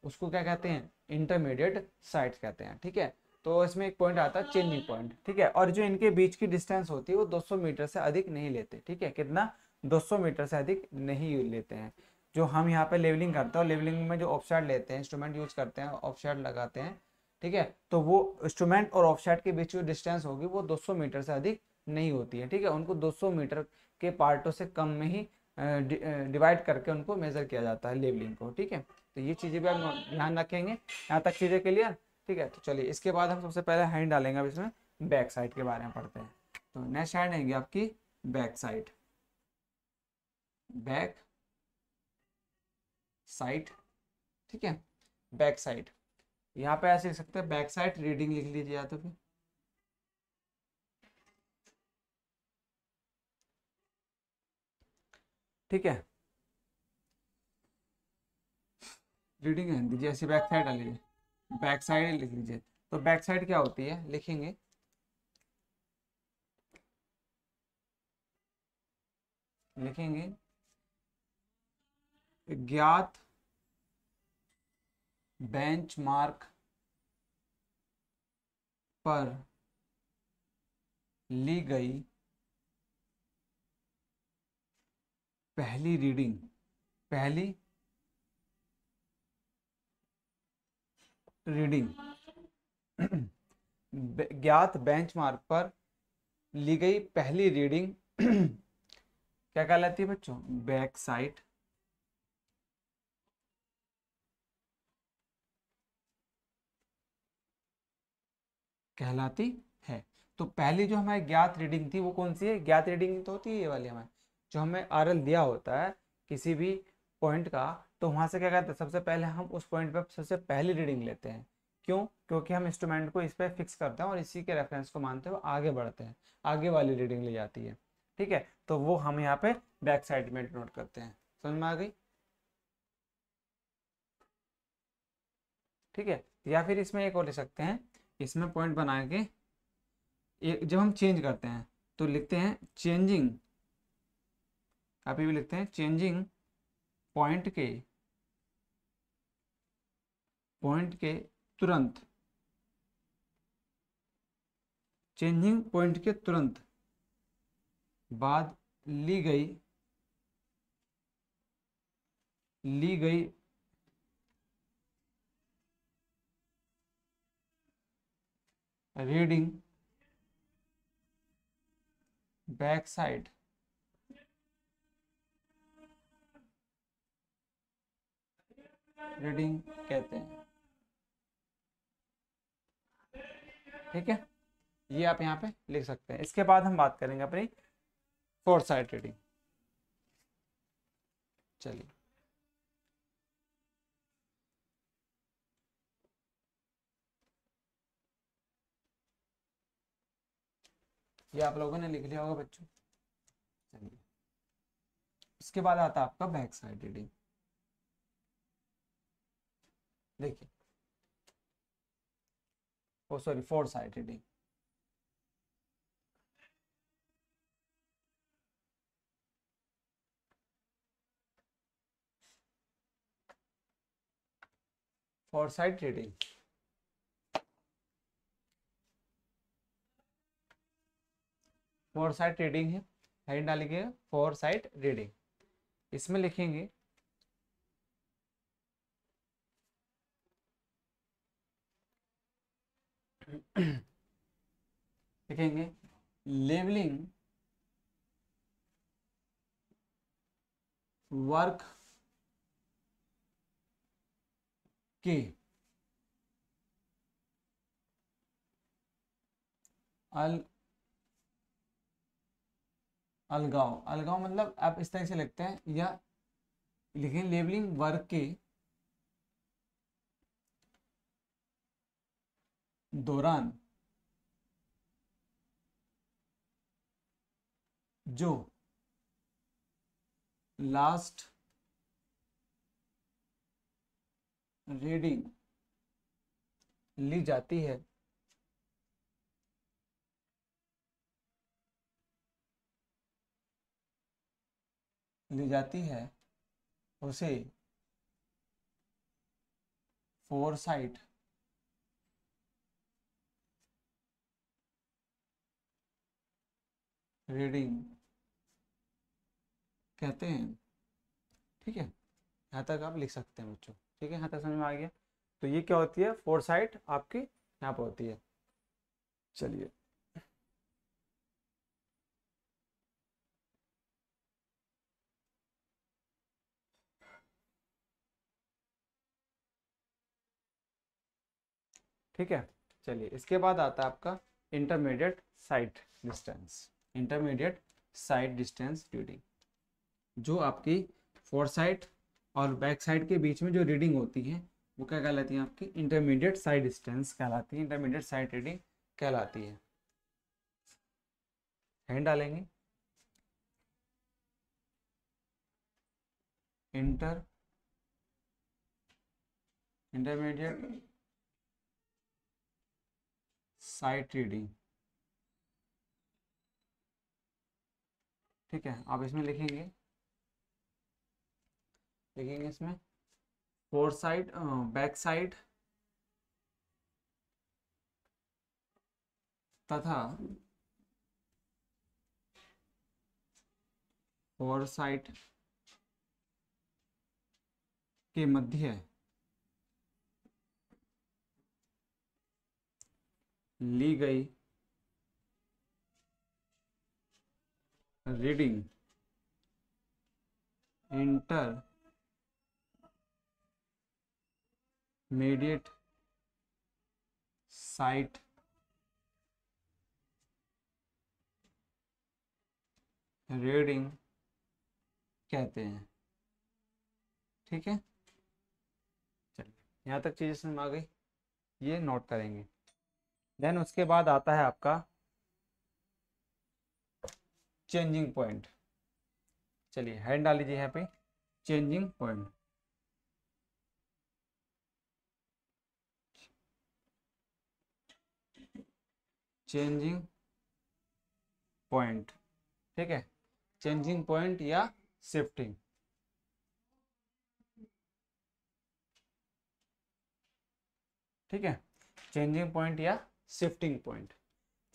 उसको क्या कहते हैं, इंटरमीडिएट साइड्स कहते हैं, ठीक है। तो इसमें एक पॉइंट आता है चेंजिंग पॉइंट, ठीक है। और जो इनके बीच की डिस्टेंस होती है वो 200 मीटर से अधिक नहीं लेते, ठीक है। कितना, 200 मीटर से अधिक नहीं लेते हैं। जो हम यहाँ पे लेवलिंग करते हैं, लेवलिंग में जो ऑफसेट लेते हैं, इंस्ट्रूमेंट यूज करते हैं, ऑफसेट लगाते हैं, ठीक है। तो वो इंस्ट्रूमेंट और ऑफसेट के बीच जो डिस्टेंस होगी वो 200 मीटर से अधिक नहीं होती है, ठीक है। उनको 200 मीटर के पार्टों से कम में ही डिवाइड करके उनको मेजर किया जाता है लेवलिंग को, ठीक है। तो ये चीज़ें भी आप ध्यान रखेंगे। यहाँ तक चीज़ें क्लियर, ठीक है। तो चलिए इसके बाद हम सबसे पहले हैंड डालेंगे, अब इसमें बैक साइड के बारे में पढ़ते हैं। तो नेक्स्ट हैंड आएंगे आपकी बैक साइड, बैक साइड, ठीक है। बैक साइड यहाँ पे ऐसे लिख सकते हैं, बैक साइड रीडिंग लिख लीजिए या तो फिर, ठीक है। रीडिंग रहने दीजिए, ऐसे बैक साइड डाल लीजिए, बैक साइड लिख लीजिए। तो बैक साइड क्या होती है, लिखेंगे लिखेंगे ज्ञात बेंचमार्क पर ली गई पहली रीडिंग, पहली रीडिंग ज्ञात बेंचमार्क पर ली गई पहली रीडिंग क्या कहलाती है बच्चों? बैक साइड कहलाती है। तो पहली जो हमारी ज्ञात रीडिंग थी वो कौन सी है? ज्ञात रीडिंग तो होती है ये वाली हमारी, जो हमें आरएल दिया होता है किसी भी पॉइंट का, तो वहां से क्या करते हैं, सबसे पहले हम उस पॉइंट पे सबसे पहली रीडिंग लेते हैं। क्यों? क्योंकि हम इंस्ट्रूमेंट को इस पे फिक्स करते हैं और इसी के रेफरेंस को मानते हुए आगे बढ़ते हैं, आगे वाली रीडिंग ली जाती है। ठीक है, तो वो हम यहाँ पे बैक साइड में नोट करते हैं। समझ में आ गई? ठीक है, या फिर इसमें एक और ले सकते हैं, इसमें पॉइंट बना के जब हम चेंज करते हैं तो लिखते हैं चेंजिंग, अभी भी लिखते हैं चेंजिंग पॉइंट के, पॉइंट के तुरंत, चेंजिंग पॉइंट के तुरंत बाद ली गई रीडिंग बैक साइड रीडिंग कहते हैं। ठीक है, ये आप यहाँ पे लिख सकते हैं। इसके बाद हम बात करेंगे अपनी फोर्थ साइड रीडिंग। चलिए, ये आप लोगों ने लिख लिया होगा बच्चों। चलिए, इसके बाद आता है आपका बैक साइड रीडिंग। देखिए, oh sorry, fore side reading. Fore side reading, fore side reading है, हेडिंग डालिए फोर साइड रीडिंग। इसमें लिखेंगे लिखेंगे लेवलिंग वर्क के अल अलगाव, अलगाव मतलब आप इस तरह से लिखते हैं, या लिखें लेबलिंग वर्क के दौरान जो लास्ट रीडिंग ली जाती है उसे फोर साइड रीडिंग कहते हैं। ठीक है, यहाँ तक आप लिख सकते हैं बच्चों। ठीक है, यहाँ तक समझ में आ गया? तो ये क्या होती है? फोर साइड आपकी यहाँ पर होती है। चलिए, ठीक है। चलिए, इसके बाद आता है आपका intermediate side distance, intermediate side distance reading, जो आपकी फोर साइड और बैक साइड के बीच में जो रीडिंग होती है वो क्या कहलाती है? आपकी इंटरमीडिएट साइड डिस्टेंस कहलाती है, इंटरमीडिएट साइड रीडिंग कहलाती है। हैंड डालेंगे इंटरमीडिएट साइड रीडिंग। ठीक है, आप इसमें लिखेंगे इसमें फोर साइड बैक साइड तथा फोरसाइट के मध्य ली गई रीडिंग इंटरमीडिएट साइट रीडिंग कहते हैं। ठीक है, चलिए यहाँ तक चीजें समझ में आ गई, ये नोट करेंगे। देन उसके बाद आता है आपका चेंजिंग पॉइंट। चलिए हेड डाल लीजिए यहाँ पे, चेंजिंग पॉइंट। चेंजिंग पॉइंट, ठीक है, चेंजिंग पॉइंट या शिफ्टिंग। ठीक है, चेंजिंग पॉइंट या शिफ्टिंग पॉइंट,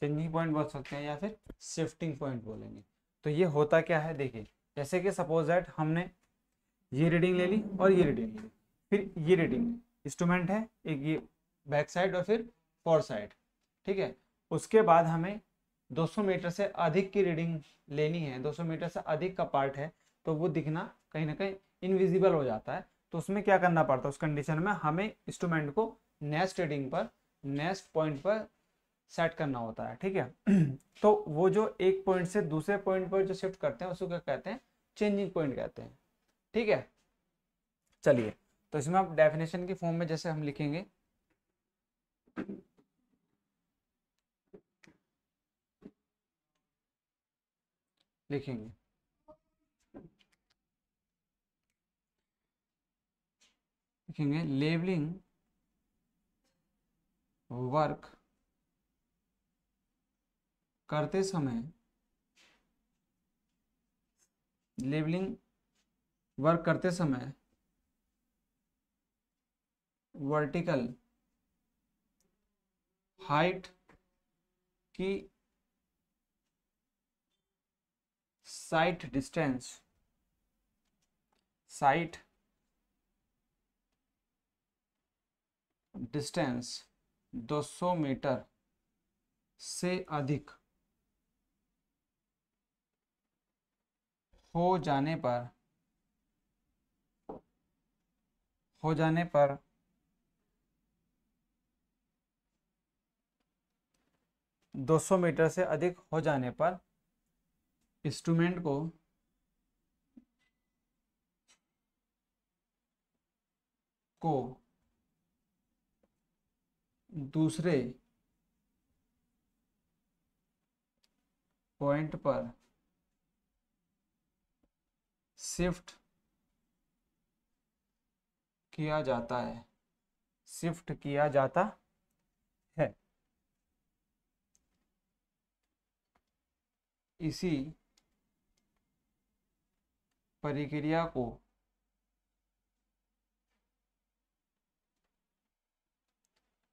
चेंजिंग पॉइंट बोल सकते हैं या फिर शिफ्टिंग पॉइंट बोलेंगे। तो ये होता क्या है, देखिए जैसे कि सपोज दैट हमने ये रीडिंग ले ली और ये रीडिंग ले ली, फिर ये रीडिंग इंस्ट्रूमेंट है एक, ये बैक साइड और फिर फोर साइड। ठीक है, उसके बाद हमें 200 मीटर से अधिक की रीडिंग लेनी है, 200 मीटर से अधिक का पार्ट है, तो वो दिखना कहीं ना कहीं इनविजिबल हो जाता है। तो उसमें क्या करना पड़ता है, उस कंडीशन में हमें इंस्ट्रूमेंट को नेक्स्ट रीडिंग पर, नेक्स्ट पॉइंट पर सेट करना होता है। ठीक है तो वो जो एक पॉइंट से दूसरे पॉइंट पर जो शिफ्ट करते हैं उसको क्या कहते हैं, चेंजिंग पॉइंट कहते हैं। ठीक है, चलिए तो इसमें आप डेफिनेशन की फॉर्म में जैसे हम लिखेंगे, लिखेंगे लिखेंगे लेबलिंग वर्क करते समय, लेबलिंग वर्क करते समय वर्टिकल हाइट की sight distance, sight distance 200 metre से अधिक हो जाने पर, हो जाने पर 200 मीटर से अधिक हो जाने पर इंस्ट्रूमेंट को दूसरे पॉइंट पर शिफ्ट किया जाता है, शिफ्ट किया जाता है। इसी प्रक्रिया को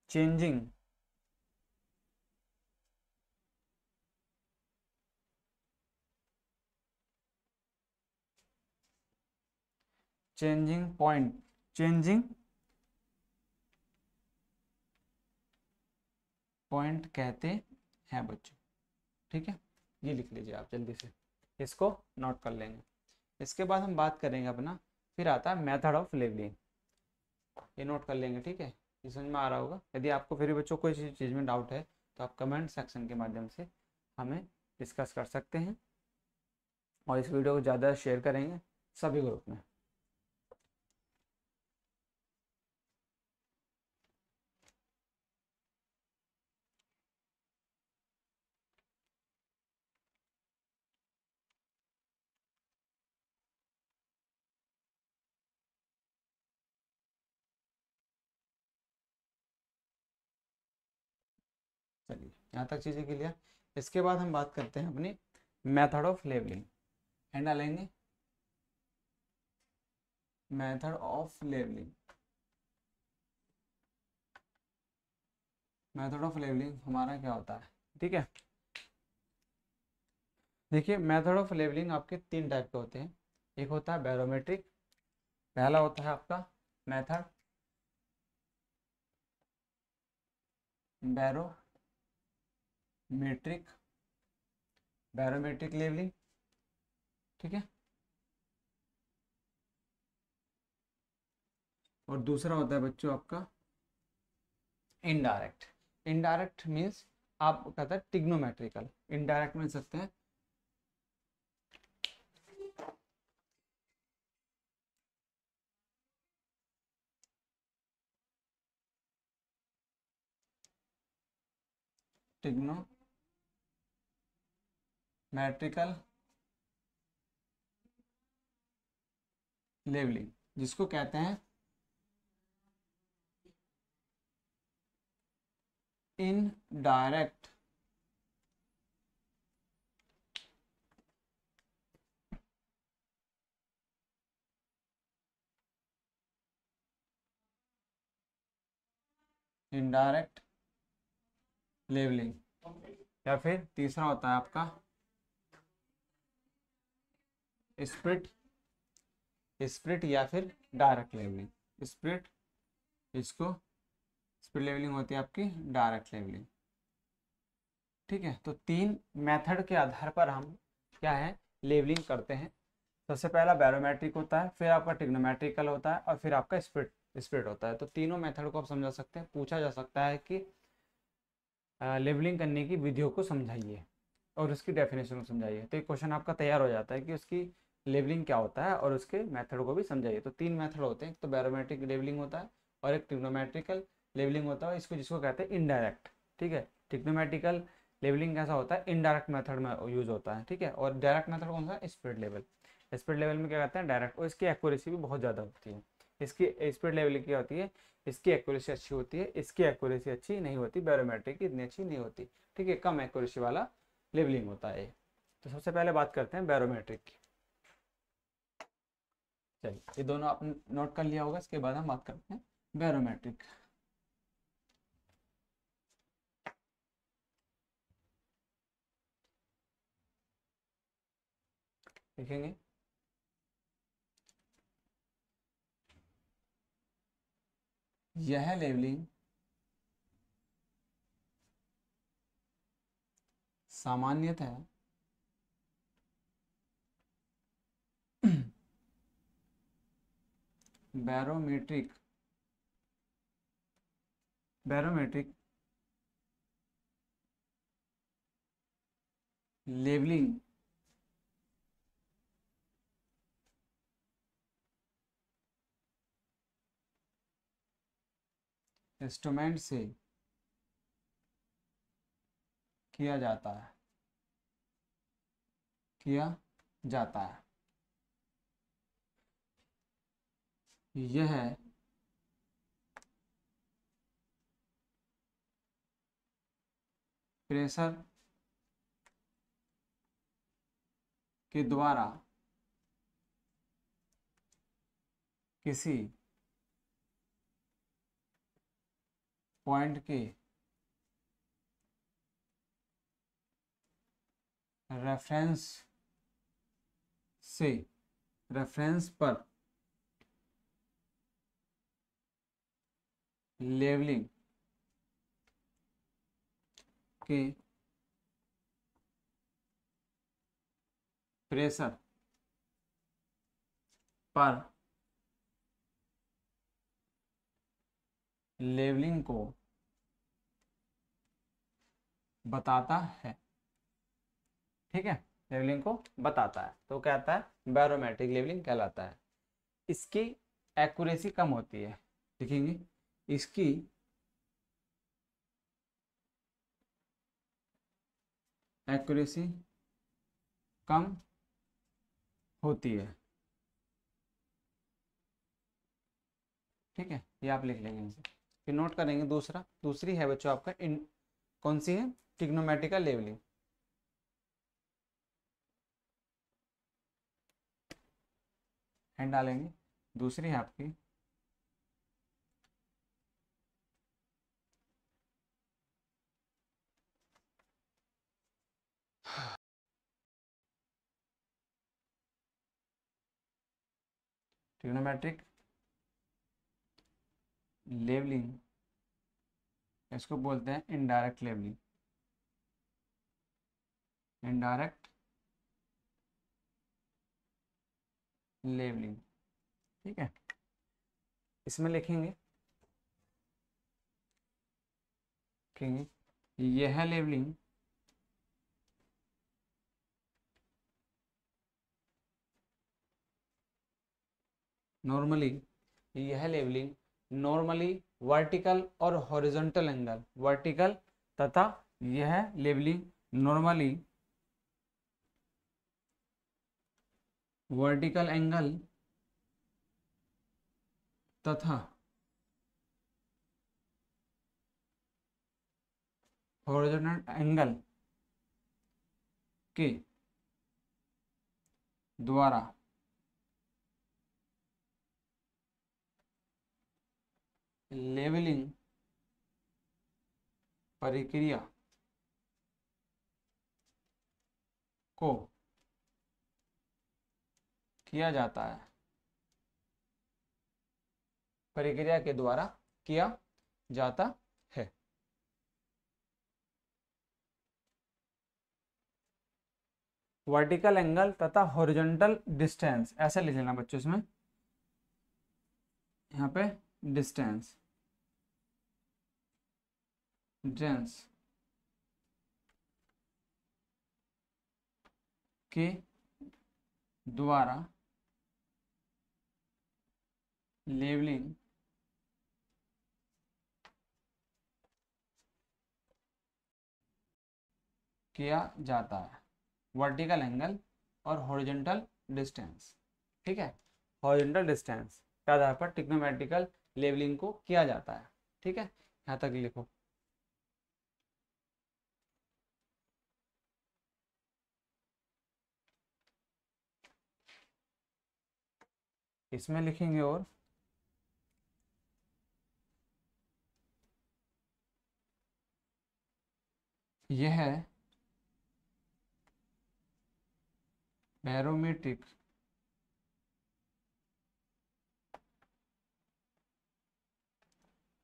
changing changing point, changing point कहते हैं बच्चों। ठीक है, ये लिख लीजिए आप जल्दी से, इसको नोट कर लेंगे। इसके बाद हम बात करेंगे अपना, फिर आता है मेथड ऑफ लेबलिंग, ये नोट कर लेंगे। ठीक है, ये समझ में आ रहा होगा। यदि आपको फिर बच्चों कोई चीज़ में डाउट है तो आप कमेंट सेक्शन के माध्यम से हमें डिस्कस कर सकते हैं, और इस वीडियो को ज़्यादा शेयर करेंगे सभी ग्रुप में। चलिए यहाँ तक चीज़ें क्लियर। इसके बाद हम बात करते हैं अपनी मेथड ऑफ लेबलिंग, एंड डालेंगे method of labelling. Method of labelling हमारा क्या होता है, ठीक है। देखिए मेथड ऑफ लेवलिंग आपके 3 टाइप के होते हैं। एक होता है बैरोमेट्रिक, पहला होता है आपका मेथड बैरोमेट्रिक, बैरोमेट्रिक लेवलिंग, ठीक है। और दूसरा होता है बच्चों आपका इनडायरेक्ट। इनडायरेक्ट मीन्स आप कहते हैं टिग्नोमेट्रिकल, इनडायरेक्ट मिल सकते हैं टिग्नोमेट्रिकल लेवलिंग, जिसको कहते हैं इनडायरेक्ट इनडायरेक्ट लेवलिंग। या फिर तीसरा होता है आपका स्प्लिट, स्प्लिट या फिर डायरेक्ट लेवलिंग। स्प्लिट, इसको स्प्लिट लेवलिंग होती है आपकी डायरेक्ट लेवलिंग, ठीक है। तो 3 मेथड के आधार पर हम क्या है लेवलिंग करते हैं। सबसे पहला बैरोमेट्रिक होता है, फिर आपका ट्रिग्नोमेट्रिकल होता है, और फिर आपका स्प्लिट स्प्लिट होता है। तो तीनों मेथड को आप समझा सकते हैं। पूछा जा सकता है कि लेवलिंग करने की विधियों को समझाइए और उसकी डेफिनेशन को समझाइए। तो एक क्वेश्चन आपका तैयार हो जाता है कि उसकी लेवलिंग क्या होता है और उसके मेथड को भी समझाइए। तो 3 मेथड होते हैं, एक तो बैरोमेट्रिक लेवलिंग होता है और एक ट्रिग्नोमेट्रिकल लेवलिंग होता है, इसको जिसको कहते हैं इनडायरेक्ट, ठीक है। ट्रिग्नोमेट्रिकल लेवलिंग कैसा होता है, इनडायरेक्ट मेथड में यूज होता है, ठीक है। और डायरेक्ट मेथड कौन सा, स्प्लिट लेवल। स्प्लिट लेवल में क्या कहते हैं डायरेक्ट, और इसकी एक्यूरेसी भी बहुत ज़्यादा होती है। इसकी स्प्लिट लेवल क्या होती है, इसकी एक्यूरेसी अच्छी होती है, इसकी एक्यूरेसी अच्छी नहीं होती, बैरोमेट्रिक की इतनी अच्छी नहीं होती, ठीक है। कम एक्यूरेसी वाला लेवलिंग होता है। तो सबसे पहले बात करते हैं बैरोमेट्रिक की। चलिए ये दोनों आपने नोट कर लिया होगा, इसके बाद हम बात करते हैं बैरोमेट्रिक। देखेंगे यह लेवलिंग सामान्यतः बैरोमेट्रिक बैरोमेट्रिक लेवलिंग इंस्ट्रूमेंट से किया जाता है, किया जाता है। यह प्रेशर के द्वारा किसी पॉइंट के रेफरेंस से, रेफरेंस पर लेवलिंग के प्रेशर पर लेवलिंग को बताता है, ठीक है। लेवलिंग को बताता है तो क्या आता है, बैरोमेट्रिक लेवलिंग कहलाता है। इसकी एक्यूरेसी कम होती है, देखेंगे इसकी एक्यूरेसी कम होती है, ठीक है। ये आप लिख लेंगे इनसे, फिर नोट करेंगे। दूसरी है बच्चों आपका कौन सी है, ट्रिग्नोमेट्रिकल लेवलिंग। हैंड डालेंगे। दूसरी है आपकी ट्रिग्नोमेट्रिक लेवलिंग, इसको बोलते हैं इनडायरेक्ट लेवलिंग, इनडायरेक्ट लेवलिंग। ठीक है, इसमें लिखेंगे यह लेवलिंग नॉर्मली, यह लेवलिंग नॉर्मली वर्टिकल और हॉरिजॉन्टल एंगल, वर्टिकल तथा यह लेवलिंग नॉर्मली वर्टिकल एंगल तथा हॉरिजॉन्टल एंगल के द्वारा लेवलिंग प्रक्रिया को किया जाता है, प्रक्रिया के द्वारा किया जाता है। वर्टिकल एंगल तथा हॉरिजॉन्टल डिस्टेंस ऐसे लिख लेना बच्चों, इसमें यहाँ पे डिस्टेंस डिस्टेंस के द्वारा लेवलिंग किया जाता है, वर्टिकल एंगल और हॉरिजॉन्टल डिस्टेंस। ठीक है, हॉरिजॉन्टल डिस्टेंस के आधार पर ट्रिग्नोमेट्रिकल लेवलिंग को किया जाता है। ठीक है, यहाँ तक लिखो। इसमें लिखेंगे और यह बैरोमेट्रिक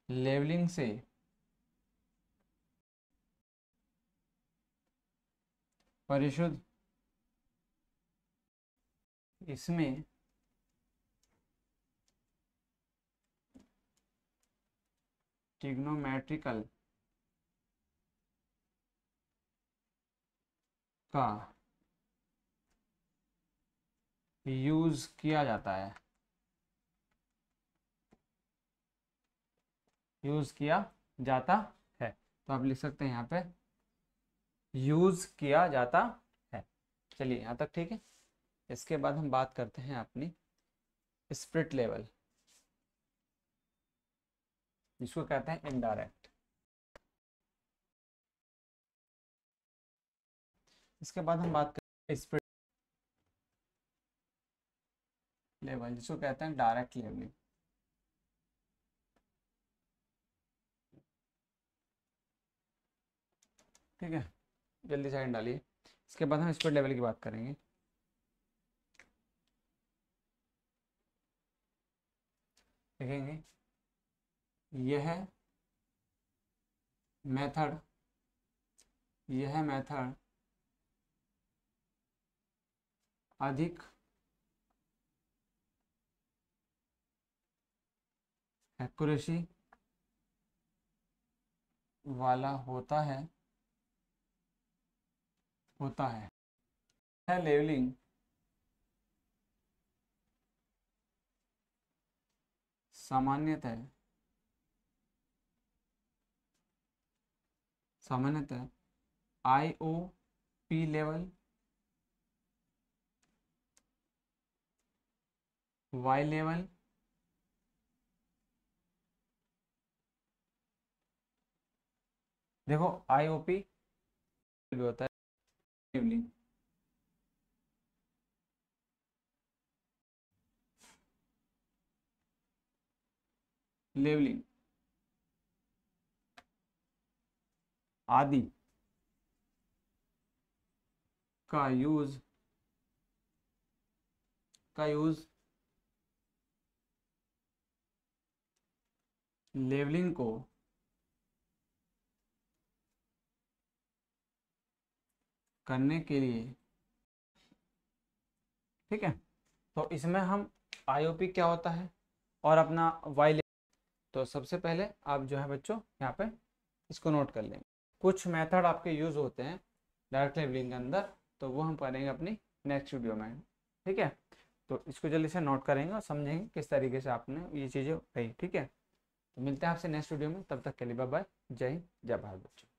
लेवलिंग से परिशुद्ध, इसमें ट्रिग्नोमेट्रिकल का यूज किया जाता है, यूज किया जाता है। तो आप लिख सकते हैं यहाँ पे यूज किया जाता है। चलिए यहाँ तक ठीक है। इसके बाद हम बात करते हैं अपनी स्प्रिट लेवल, जिसको कहते हैं इनडायरेक्ट। इसके बाद हम बात करते हैं स्प्रिट लेवल, जिसको कहते हैं डायरेक्ट लेवलिंग। ठीक है, जल्दी साइड डालिए। इसके बाद हम स्प्रिट लेवल की बात करेंगे। देखेंगे मेथड यह मेथड अधिक एक्यूरेसी वाला होता है यह लेवलिंग सामान्यतः IOP लेवल, Y लेवल, देखो IOP भी होता है लेवलिंग, लेवलिंग आदि का यूज लेवलिंग को करने के लिए, ठीक है, तो इसमें हम आईओपी क्या होता है और अपना वाई, तो सबसे पहले आप जो है बच्चों यहाँ पे इसको नोट कर लेंगे। कुछ मेथड आपके यूज होते हैं डायरेक्ट लेवलिंग के अंदर, तो वो हम पढ़ेंगे अपनी नेक्स्ट वीडियो में, ठीक है। तो इसको जल्दी से नोट करेंगे और समझेंगे किस तरीके से आपने ये चीज़ें कही, ठीक है। तो मिलते हैं आपसे नेक्स्ट वीडियो में, तब तक के लिए बाय बाय, जय हिंद, जय भारत बच्चों।